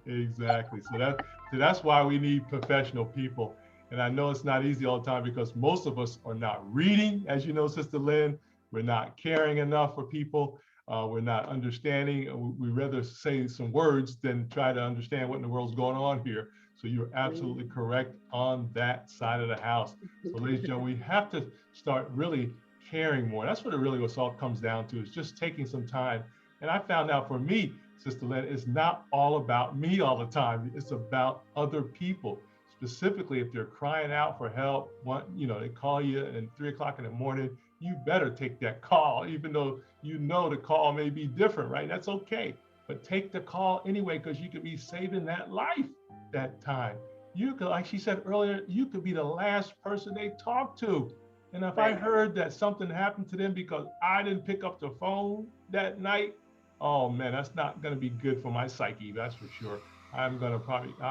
So that's why we need professional people. And I know it's not easy all the time, because most of us are not reading, as you know, Sister Lynn. We're not caring enough for people. We're not understanding. We rather say some words than try to understand what in the world's going on here. So you're absolutely correct on that side of the house. So ladies and gentlemen, we have to start really caring more. That's what it really all comes down to, is just taking some time. And I found out for me, Sister Lynn, it's not all about me all the time. It's about other people. Specifically, if they're crying out for help, they call you at 3 o'clock in the morning, you better take that call, even though you know the call may be different, right? That's okay. But take the call anyway, because you could be saving that life that time. You could, like she said earlier, you could be the last person they talk to. And if I heard that something happened to them because I didn't pick up the phone that night, oh man, that's not going to be good for my psyche, that's for sure. I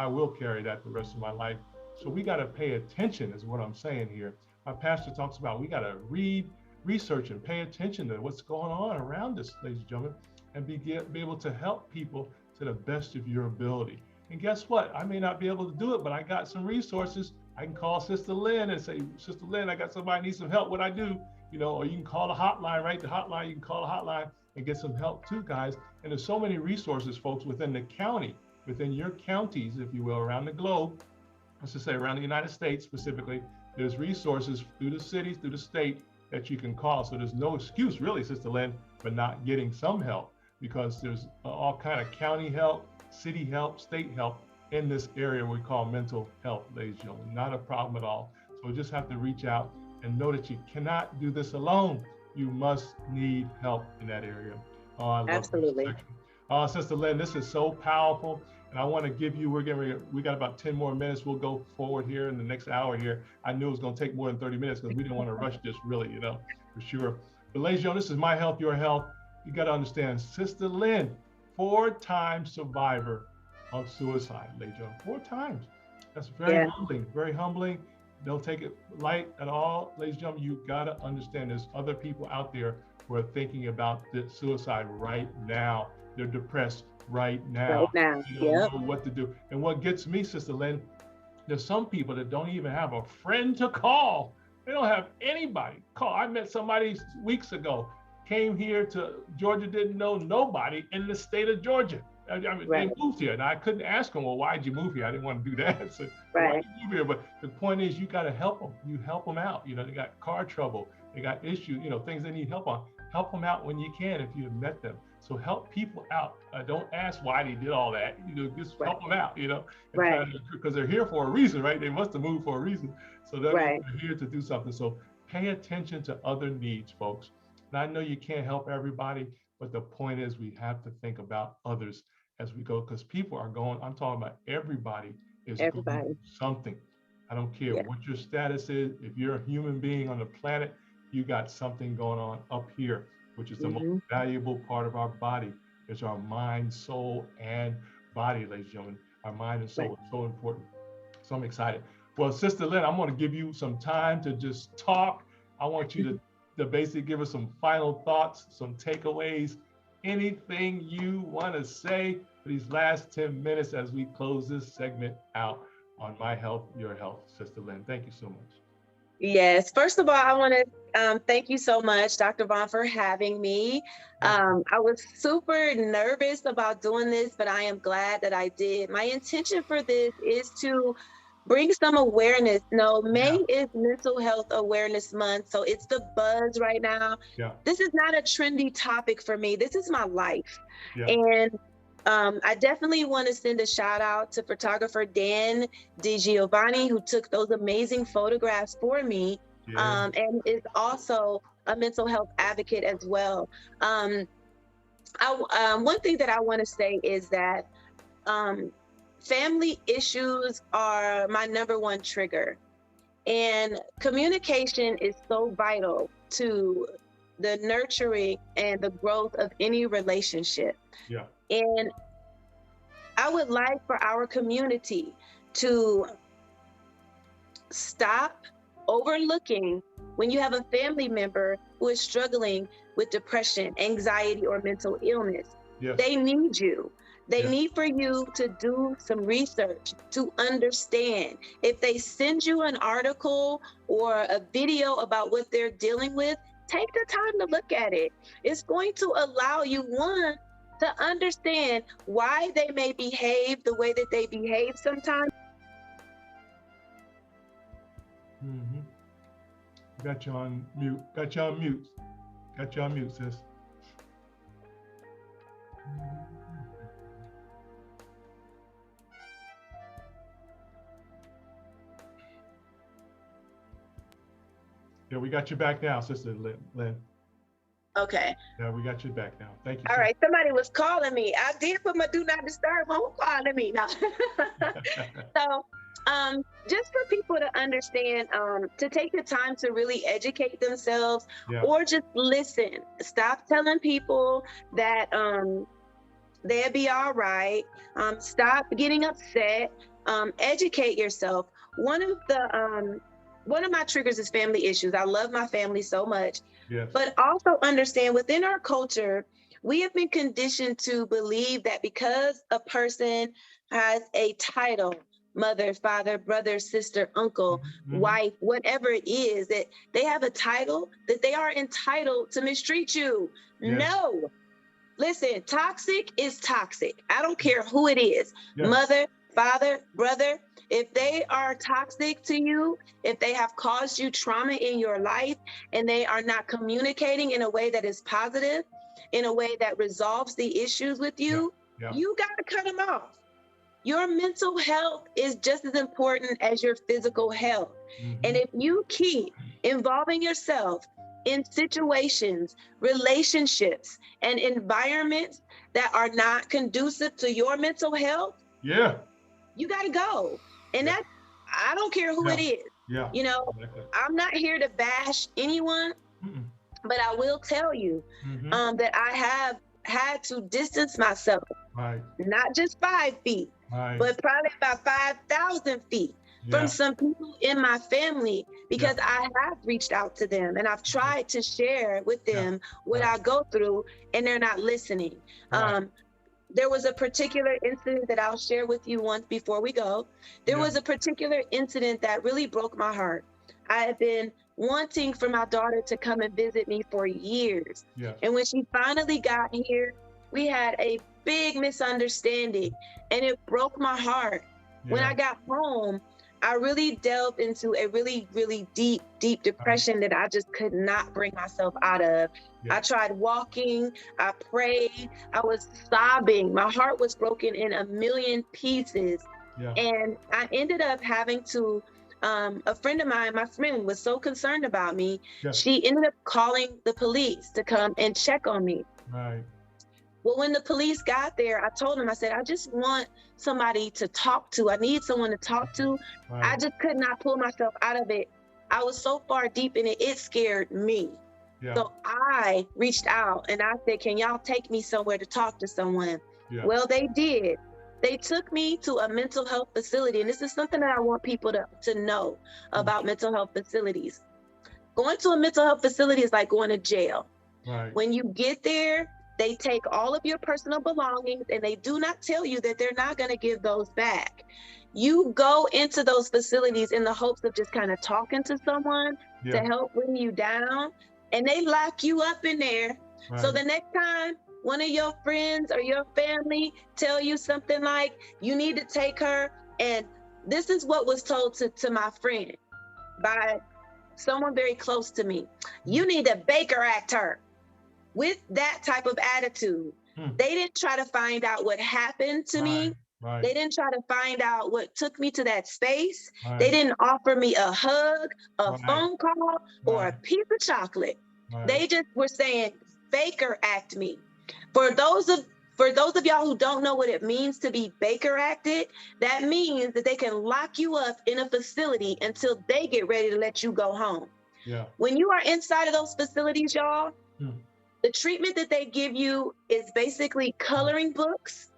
will carry that the rest of my life. So we got to pay attention, is what I'm saying here. Our pastor talks about we got to read, research, and pay attention to what's going on around us, ladies and gentlemen, and be able to help people to the best of your ability. And guess what? I may not be able to do it, but I got some resources. I can call Sister Lynn and say, Sister Lynn, I got somebody needs some help. What I do, or you can call the hotline, right? The hotline, you can call the hotline and get some help too, guys. And there's so many resources, folks, within the county, within your counties, if you will, around the globe. Let's just say around the United States specifically, there's resources through the cities, through the state that you can call. So there's no excuse really, Sister Lynn, for not getting some help, because there's all kind of county help, city help, state help in this area we call mental health, ladies and gentlemen. Not a problem at all. So we just have to reach out and know that you cannot do this alone. You must need help in that area. Oh, I love Absolutely. This section. Sister Lynn, this is so powerful. And I want to give you, we got about 10 more minutes. We'll go forward here in the next hour here. I knew it was going to take more than 30 minutes because we didn't want to rush this really, for sure. But ladies and gentlemen, this is My Health, Your Health. You got to understand, Sister Lynn, 4-time survivor of suicide, ladies and gentlemen, 4 times. That's very humbling, very humbling. Don't take it light at all. Ladies and gentlemen, you got to understand there's other people out there who are thinking about suicide right now. They're depressed right now. They don't know what to do. And what gets me, Sister Lynn, there's some people that don't even have a friend to call. They don't have anybody to call. I met somebody weeks ago, came here to Georgia, didn't know nobody in the state of Georgia. They moved here, and I couldn't ask them, well, why'd you move here? I didn't want to do that. So why'd you move here? But the point is, you got to help them. You help them out. They got car trouble. They got issues, things they need help on. Help them out when you can if you have met them. So help people out. Don't ask why they did all that. Just help them out, because they're here for a reason, right? They must have moved for a reason. So they're here to do something. So pay attention to other needs, folks. And I know you can't help everybody, but the point is we have to think about others as we go, because people are going, I'm talking about everybody is going through something. I don't care what your status is. If you're a human being on the planet, you got something going on up here, which is the most valuable part of our body. It's our mind, soul, and body, ladies and gentlemen. Our mind and soul is so important. So I'm excited. Well, Sister Lynn, I'm going to give you some time to just talk. I want you to basically give us some final thoughts, some takeaways, anything you want to say for these last 10 minutes as we close this segment out on My Health, Your Health. Sister Lynn, thank you so much. Yes. First of all, I want to thank you so much, Dr. Vaughan, for having me. I was super nervous about doing this, but I am glad that I did. My intention for this is to bring some awareness. May is Mental Health Awareness Month, so it's the buzz right now. This is not a trendy topic for me. This is my life. And I definitely want to send a shout out to photographer Dan DiGiovanni, who took those amazing photographs for me, and is also a mental health advocate as well. One thing that I want to say is that family issues are my #1 trigger, and communication is so vital to the nurturing and the growth of any relationship. And I would like for our community to stop overlooking when you have a family member who is struggling with depression, anxiety, or mental illness. They need you. They need for you to do some research to understand. If they send you an article or a video about what they're dealing with, take the time to look at it. It's going to allow you, one, to understand why they may behave the way that they behave sometimes. Mm-hmm. Got you on mute. Got you on mute. Got you on mute, sis. Yeah, we got you back now, Sister Lynn. Okay. Yeah, we got you back now. Thank you. All right. Somebody was calling me. I did put my do not disturb on. Who's calling me now? So, just for people to understand, to take the time to really educate themselves, Yeah. or just listen. Stop telling people that they'll be all right. Stop getting upset. Educate yourself. One of my triggers is family issues. I love my family so much. Yes. But also understand, within our culture, we have been conditioned to believe that because a person has a title, mother, father, brother, sister, uncle, Mm-hmm. wife, whatever it is, that they have a title, that they are entitled to mistreat you. Yes. No. Listen, toxic is toxic. I don't care who it is. Yes. Mother, father, brother, if they are toxic to you, if they have caused you trauma in your life and they are not communicating in a way that is positive, in a way that resolves the issues with you, you got to cut them off. Your mental health is just as important as your physical health. Mm-hmm. And if you keep involving yourself in situations, relationships, and environments that are not conducive to your mental health, you got to go. And that, I don't care who it is. You know, I'm not here to bash anyone, but I will tell you that I have had to distance myself, not just 5 feet, but probably about 5,000 feet from some people in my family, because I have reached out to them and I've tried to share with them what I go through, and they're not listening. There was a particular incident that I'll share with you once before we go. There was a particular incident that really broke my heart. I had been wanting for my daughter to come and visit me for years. And when she finally got here, we had a big misunderstanding and it broke my heart. When I got home, I really delved into a really, really deep depression that I just could not bring myself out of. I tried walking, I prayed, I was sobbing. My heart was broken in a million pieces. And I ended up having to, a friend of mine, my friend was so concerned about me, she ended up calling the police to come and check on me. Well, when the police got there, I told them, I said, I just want somebody to talk to. I need someone to talk to. I just could not pull myself out of it. I was so far deep in it, it scared me. So I reached out and I said, can y'all take me somewhere to talk to someone? Well, they did. They took me to a mental health facility. And this is something that I want people to know about mental health facilities. Going to a mental health facility is like going to jail. When you get there, they take all of your personal belongings and they do not tell you that they're not going to give those back. You go into those facilities in the hopes of just kind of talking to someone to help bring you down, and they lock you up in there. So the next time one of your friends or your family tell you something like, you need to take her, and this is what was told to my friend by someone very close to me, you need to Baker Act her. With that type of attitude, they didn't try to find out what happened to me. They didn't try to find out what took me to that space. They didn't offer me a hug, a phone call, or a piece of chocolate. They just were saying, Baker Act me. For those of y'all who don't know what it means to be Baker acted, that means that they can lock you up in a facility until they get ready to let you go home. When you are inside of those facilities, y'all, the treatment that they give you is basically coloring books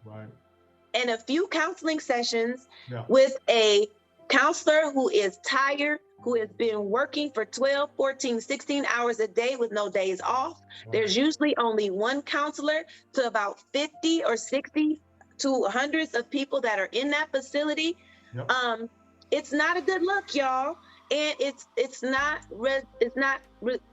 and a few counseling sessions with a counselor who is tired, who has been working for 12, 14, 16 hours a day with no days off. There's usually only one counselor to about 50 or 60 to hundreds of people that are in that facility. It's not a good look, y'all. and it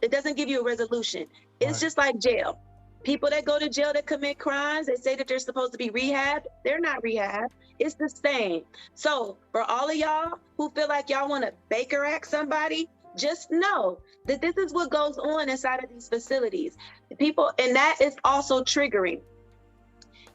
doesn't give you a resolution. It's Right. just like jail. People that go to jail that commit crimes, they say that they're supposed to be rehabbed. They're not rehabbed. It's the same. So for all of y'all who feel like y'all want to Baker Act somebody, just know that this is what goes on inside of these facilities. People, and that is also triggering.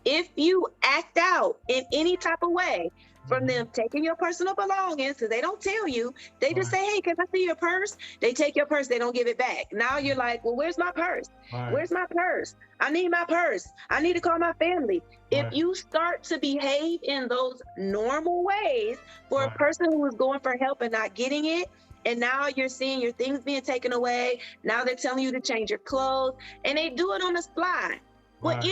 If you act out in any type of way, from them taking your personal belongings, because they don't tell you, they just Right. say, hey, can I see your purse? They take your purse, they don't give it back. Now you're like, well, where's my purse? Right. Where's my purse? I need my purse. I need to call my family. If Right. you start to behave in those normal ways for a Right. person who is going for help and not getting it, and now you're seeing your things being taken away, now they're telling you to change your clothes, and they do it on the fly. Well, Right.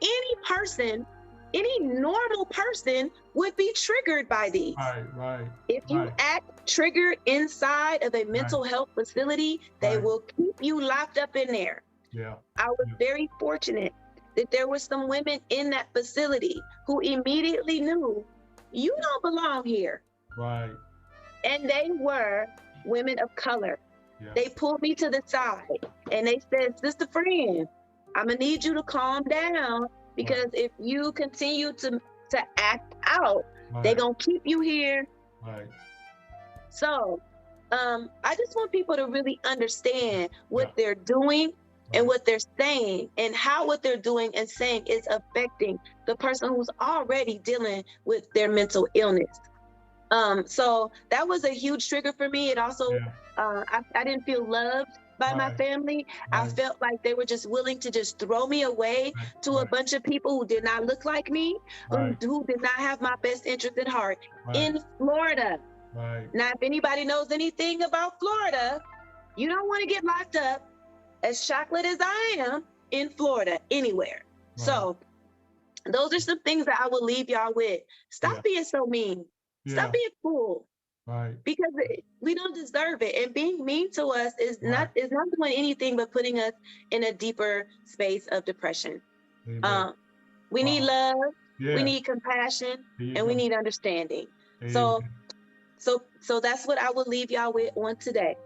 any person, any normal person would be triggered by these. Right. If you Right. act triggered inside of a mental health facility, they Right. will keep you locked up in there. Yeah. I was Yeah. very fortunate that there were some women in that facility who immediately knew, you don't belong here. Right. And they were women of color. Yeah. They pulled me to the side and they said, Sister Friend, I'm gonna need you to calm down, because if you continue to act out, they're gonna keep you here. Right. So I just want people to really understand what they're doing and what they're saying, and how what they're doing and saying is affecting the person who's already dealing with their mental illness. So that was a huge trigger for me. It also, I didn't feel loved by my family. I felt like they were just willing to just throw me away to a bunch of people who did not look like me, who did not have my best interest at heart in Florida. Now, if anybody knows anything about Florida, you don't want to get locked up, as chocolate as I am, in Florida, anywhere. So those are some things that I will leave y'all with. Stop being so mean. Stop being cruel. Because we don't deserve it. And being mean to us is not doing anything but putting us in a deeper space of depression. We need love, we need compassion, and we need understanding. So that's what I will leave y'all with on today.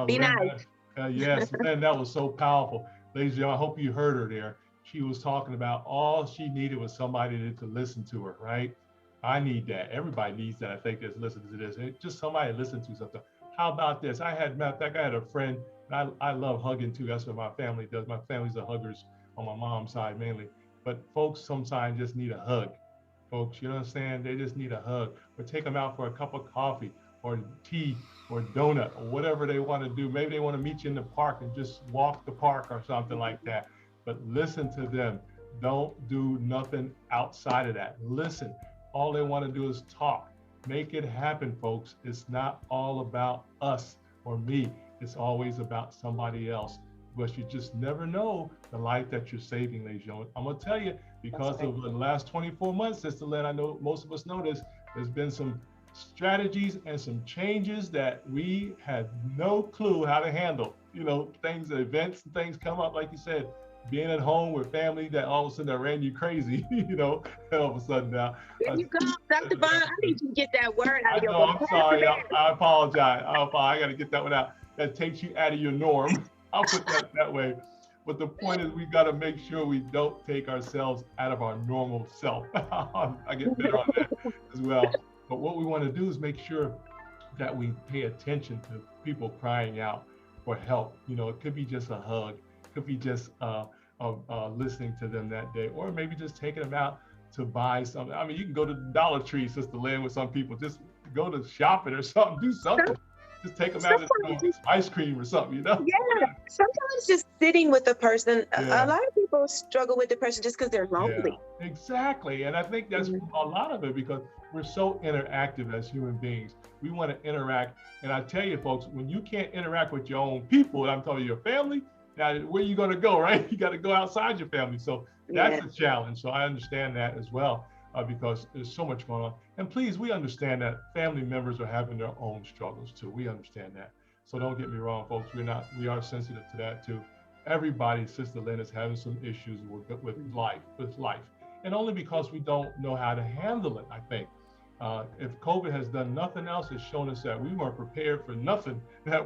Be Lynn, nice. yes, Lynn, that was so powerful. Ladies and gentlemen, I hope you heard her there. She was talking about all she needed was somebody to listen to her, right? I need that. Everybody needs that. I think that's listening to this. It's just somebody to listen to something. How about this? I had a friend, and I love hugging too. That's what my family does. My family's the huggers on my mom's side mainly. But folks sometimes just need a hug. Folks, you know what I'm saying? They just need a hug. Or take them out for a cup of coffee or tea or donut or whatever they want to do. Maybe they want to meet you in the park and just walk the park or something like that. But listen to them. Don't do nothing outside of that. Listen. All they want to do is talk. Make it happen, folks. It's not all about us or me. It's always about somebody else. But you just never know the life that you're saving, ladies and gentlemen. I'm going to tell you, because of the last 24 months, Sister Lynn, I know most of us know this, there's been some strategies and some changes that we had no clue how to handle. You know, things, events and things come up, like you said, being at home with family that all of a sudden that ran you crazy, you know, all of a sudden now. There you go, Dr. Vaughan. I need you to get that word out of your mouth. I'm sorry. I apologize. I got to get that one out. That takes you out of your norm. I'll put that way. But the point is, we got to make sure we don't take ourselves out of our normal self. I get better on that as well. But what we want to do is make sure that we pay attention to people crying out for help. You know, it could be just a hug. It could be just listening to them that day, or maybe just taking them out to buy something. I mean, you can go to the Dollar Tree, Sister Lynn, with some people. Just go to shopping or something. Do something. Just take them out and some ice cream or something, you know? Yeah. Sometimes just sitting with a person. A lot of people struggle with depression just because they're lonely. Yeah, exactly. And I think that's a lot of it, because we're so interactive as human beings. We want to interact. And I tell you, folks, when you can't interact with your own people, I'm talking your family, now where are you going to go, right? You got to go outside your family. So that's a challenge. So I understand that as well, because there's so much going on. And please, we understand that family members are having their own struggles too. We understand that. So don't get me wrong, folks. We are sensitive to that too. Everybody, Sister Lynn, is having some issues with life. And only because we don't know how to handle it, I think. If COVID has done nothing else, it's shown us that we weren't prepared for nothing that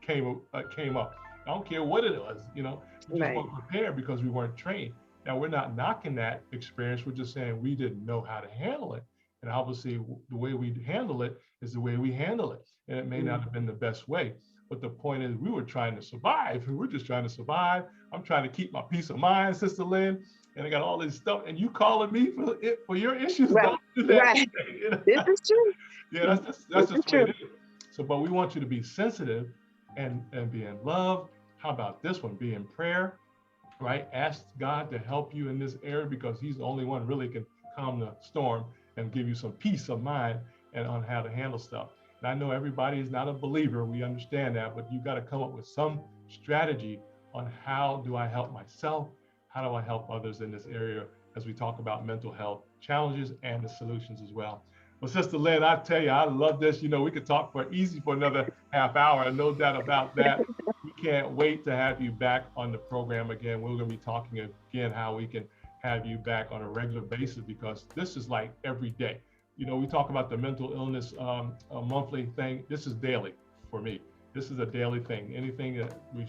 came up. I don't care what it was, we just Right. weren't prepared because we weren't trained. Now, we're not knocking that experience. We're just saying we didn't know how to handle it. And obviously, the way we handle it is the way we handle it. And it may not have been the best way. But the point is, we were trying to survive. We're just trying to survive. I'm trying to keep my peace of mind, Sister Lynn. And I got all this stuff. And you calling me for your issues? Right. Don't do that. Right. This is true. Yeah, that's just the way True. it is. So, but we want you to be sensitive and be in love. How about this one? Be in prayer, right? Ask God to help you in this area because He's the only one really can calm the storm and give you some peace of mind and on how to handle stuff. And I know everybody is not a believer. We understand that, but you got to come up with some strategy on how do I help myself? How do I help others in this area as we talk about mental health challenges and the solutions as well. Well, Sister Lynn, I tell you, I love this. We could talk for another half hour, no doubt about that. We can't wait to have you back on the program again. We're going to be talking again how we can have you back on a regular basis because this is like every day. We talk about the mental illness monthly thing. This is daily for me. This is a daily thing. Anything that we're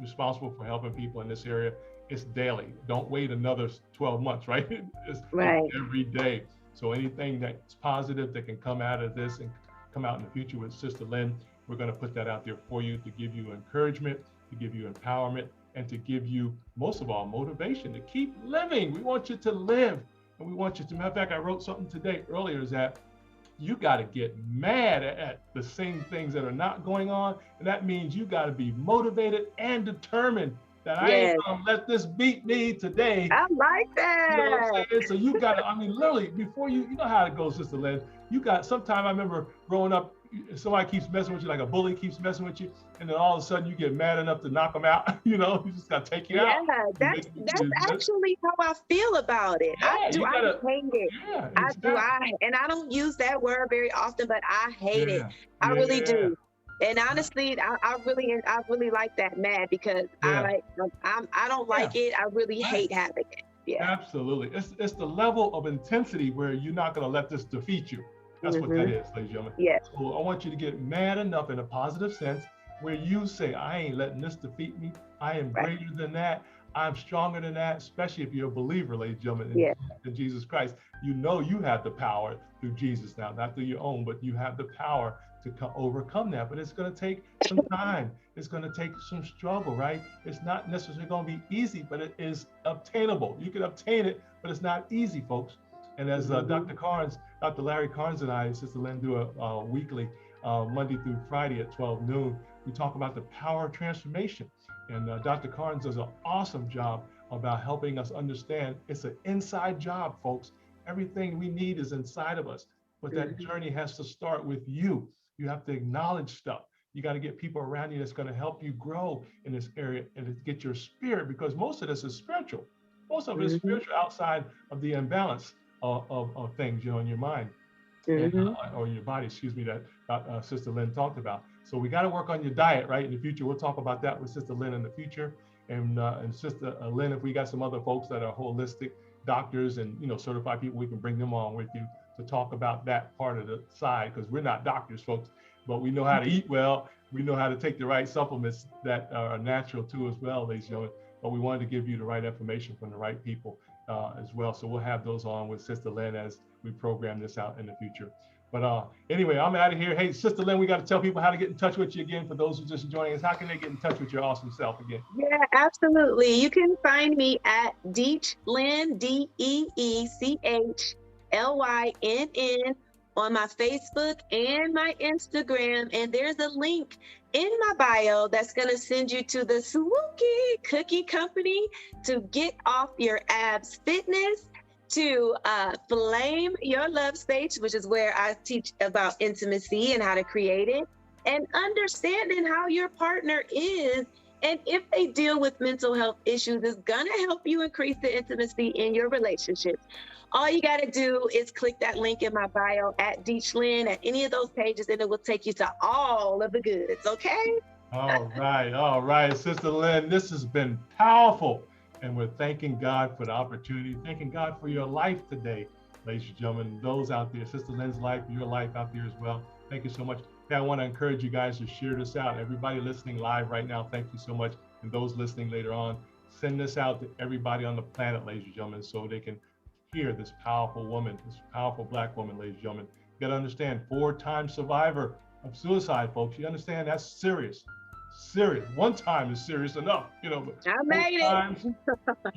responsible for helping people in this area, it's daily. Don't wait another 12 months, right? It's every day. So anything that's positive that can come out of this and come out in the future with Sister Lynn, we're going to put that out there for you to give you encouragement, to give you empowerment, and to give you, most of all, motivation to keep living. We want you to live. And we want you to, matter of fact, I wrote something today earlier is that you got to get mad at the same things that are not going on. And that means you got to be motivated and determined that I ain't gonna let this beat me today. I like that. You know what I'm saying? So you got to, literally, before you know how it goes, Sister Lynn, sometime I remember growing up, somebody keeps messing with you, like a bully keeps messing with you, and then all of a sudden you get mad enough to knock them out, you just got to take you out. Yeah, that's actually how I feel about it. Yeah, I hate it. Yeah, exactly. I don't use that word very often, but I hate it. I really do. And honestly, I really like that mad because I don't like it. I really hate having it. Yeah. Absolutely. It's the level of intensity where you're not going to let this defeat you. That's what that is, ladies and gentlemen. Yes. So I want you to get mad enough in a positive sense where you say, I ain't letting this defeat me. I am greater than that. I'm stronger than that, especially if you're a believer, ladies and gentlemen, in Jesus Christ. You have the power through Jesus now, not through your own, but you have the power to overcome that. But it's going to take some time. It's going to take some struggle, right? It's not necessarily going to be easy, but it is obtainable. You can obtain it, but it's not easy, folks. And as Dr. Larry Carnes and I, Sister Lynn, do a weekly, Monday through Friday at 12 noon, we talk about the power of transformation. And Dr. Carnes does an awesome job about helping us understand it's an inside job, folks. Everything we need is inside of us, but that journey has to start with you. You have to acknowledge stuff. You got to get people around you that's going to help you grow in this area and get your spirit, because most of this is spiritual. Most of it is spiritual outside of the imbalance of things, in your mind or your body, that Sister Lynn talked about. So we got to work on your diet, right? In the future, we'll talk about that with Sister Lynn in the future. And Sister Lynn, if we got some other folks that are holistic doctors and, certified people, we can bring them on with you to talk about that part of the side, because we're not doctors, folks, but we know how to eat well. We know how to take the right supplements that are natural too as well, ladies and gentlemen. But we wanted to give you the right information from the right people as well. So we'll have those on with Sister Lynn as we program this out in the future. But anyway, I'm out of here. Hey, Sister Lynn, we got to tell people how to get in touch with you again. For those who just joining us, how can they get in touch with your awesome self again? Yeah, absolutely. You can find me at Deech Lynn, DeechLynn, on my Facebook and my Instagram. And there's a link in my bio that's going to send you to the Swookie Cookie Company to get off your abs fitness, to flame your love stage, which is where I teach about intimacy and how to create it, and understanding how your partner is. And if they deal with mental health issues, it's gonna help you increase the intimacy in your relationships. All you gotta do is click that link in my bio at Deech Lynn at any of those pages, and it will take you to all of the goods, okay? All right, Sister Lynn, this has been powerful. And we're thanking God for the opportunity, thanking God for your life today. ladies and gentlemen, those out there, Sister Lynn's life, your life out there as well. Thank you so much. Hey, I want to encourage you guys to share this out. Everybody listening live right now, thank you so much. And those listening later on, send this out to everybody on the planet, ladies and gentlemen, so they can hear this powerful woman, this powerful Black woman, ladies and gentlemen. You got to understand, 4-time survivor of suicide, folks. You understand that's serious. Serious. One time is serious enough, but I made it.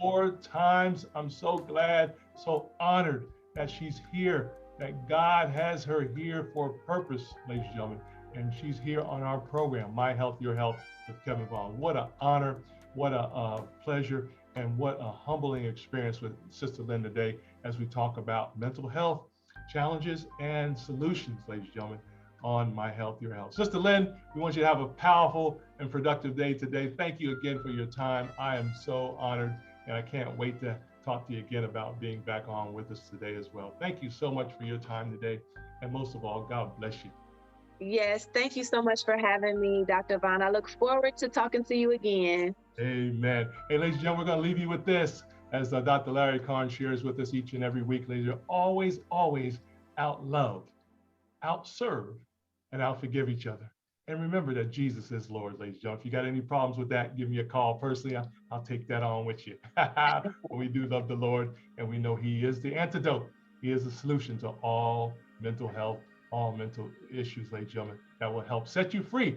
4 times. I'm so glad, so honored that she's here, that God has her here for a purpose, ladies and gentlemen. And she's here on our program, My Health, Your Health, with Kevin Vaughan. What an honor, what a pleasure, and what a humbling experience with Sister Lynn today as we talk about mental health challenges and solutions, ladies and gentlemen, on My Health, Your Health. Sister Lynn, we want you to have a powerful and productive day today. Thank you again for your time. I am so honored, and I can't wait to talk to you again about being back on with us today as well. Thank you so much for your time today, and most of all, God bless you. Yes, thank you so much for having me, Dr. Vaughan. I look forward to talking to you again. Amen. Hey, ladies and gentlemen, we're going to leave you with this, as Dr. Larry Kahn shares with us each and every week. Ladies, you're always, always out-love, out-serve, and out-forgive each other. And remember that Jesus is Lord, ladies and gentlemen. If you got any problems with that, give me a call personally. I'll take that on with you. But we do love the Lord, and we know He is the antidote. He is the solution to all mental health, all mental issues, ladies and gentlemen, that will help set you free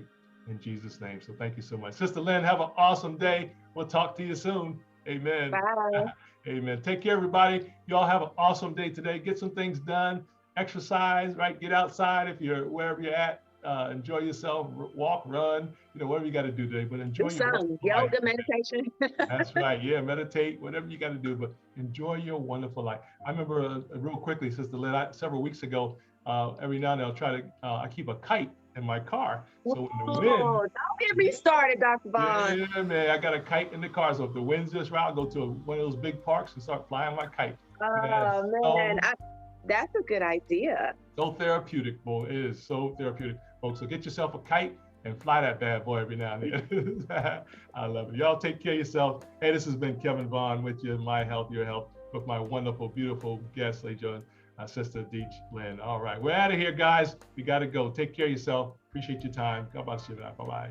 in Jesus' name. So thank you so much. Sister Lynn, have an awesome day. We'll talk to you soon. Amen. Bye. Amen. Take care, everybody. You all have an awesome day today. Get some things done. Exercise, right? Get outside if you're wherever you're at. Enjoy yourself. Walk, run, whatever you got to do today. But enjoy some yoga, meditation. That's right. Yeah, meditate, whatever you got to do. But enjoy your wonderful life. I remember real quickly, Sister Lynn, several weeks ago, every now and then I'll try to, I keep a kite in my car. So when the wind, don't get me started, Dr. Vaughan. yeah, man, I got a kite in the car. So if the wind's just right, I'll go to one of those big parks and start flying my kite. Oh, man, that's a good idea. So therapeutic, boy. It is so therapeutic, folks. So get yourself a kite and fly that bad boy every now and then. I love it. Y'all take care of yourself. Hey, this has been Kevin Vaughan with you, My Health, Your Health, with my wonderful, beautiful guest, ladies and gentlemen, Sister Deech Lynn. All right, we're out of here, guys. We got to go. Take care of yourself. Appreciate your time. God bless you. Bye-bye.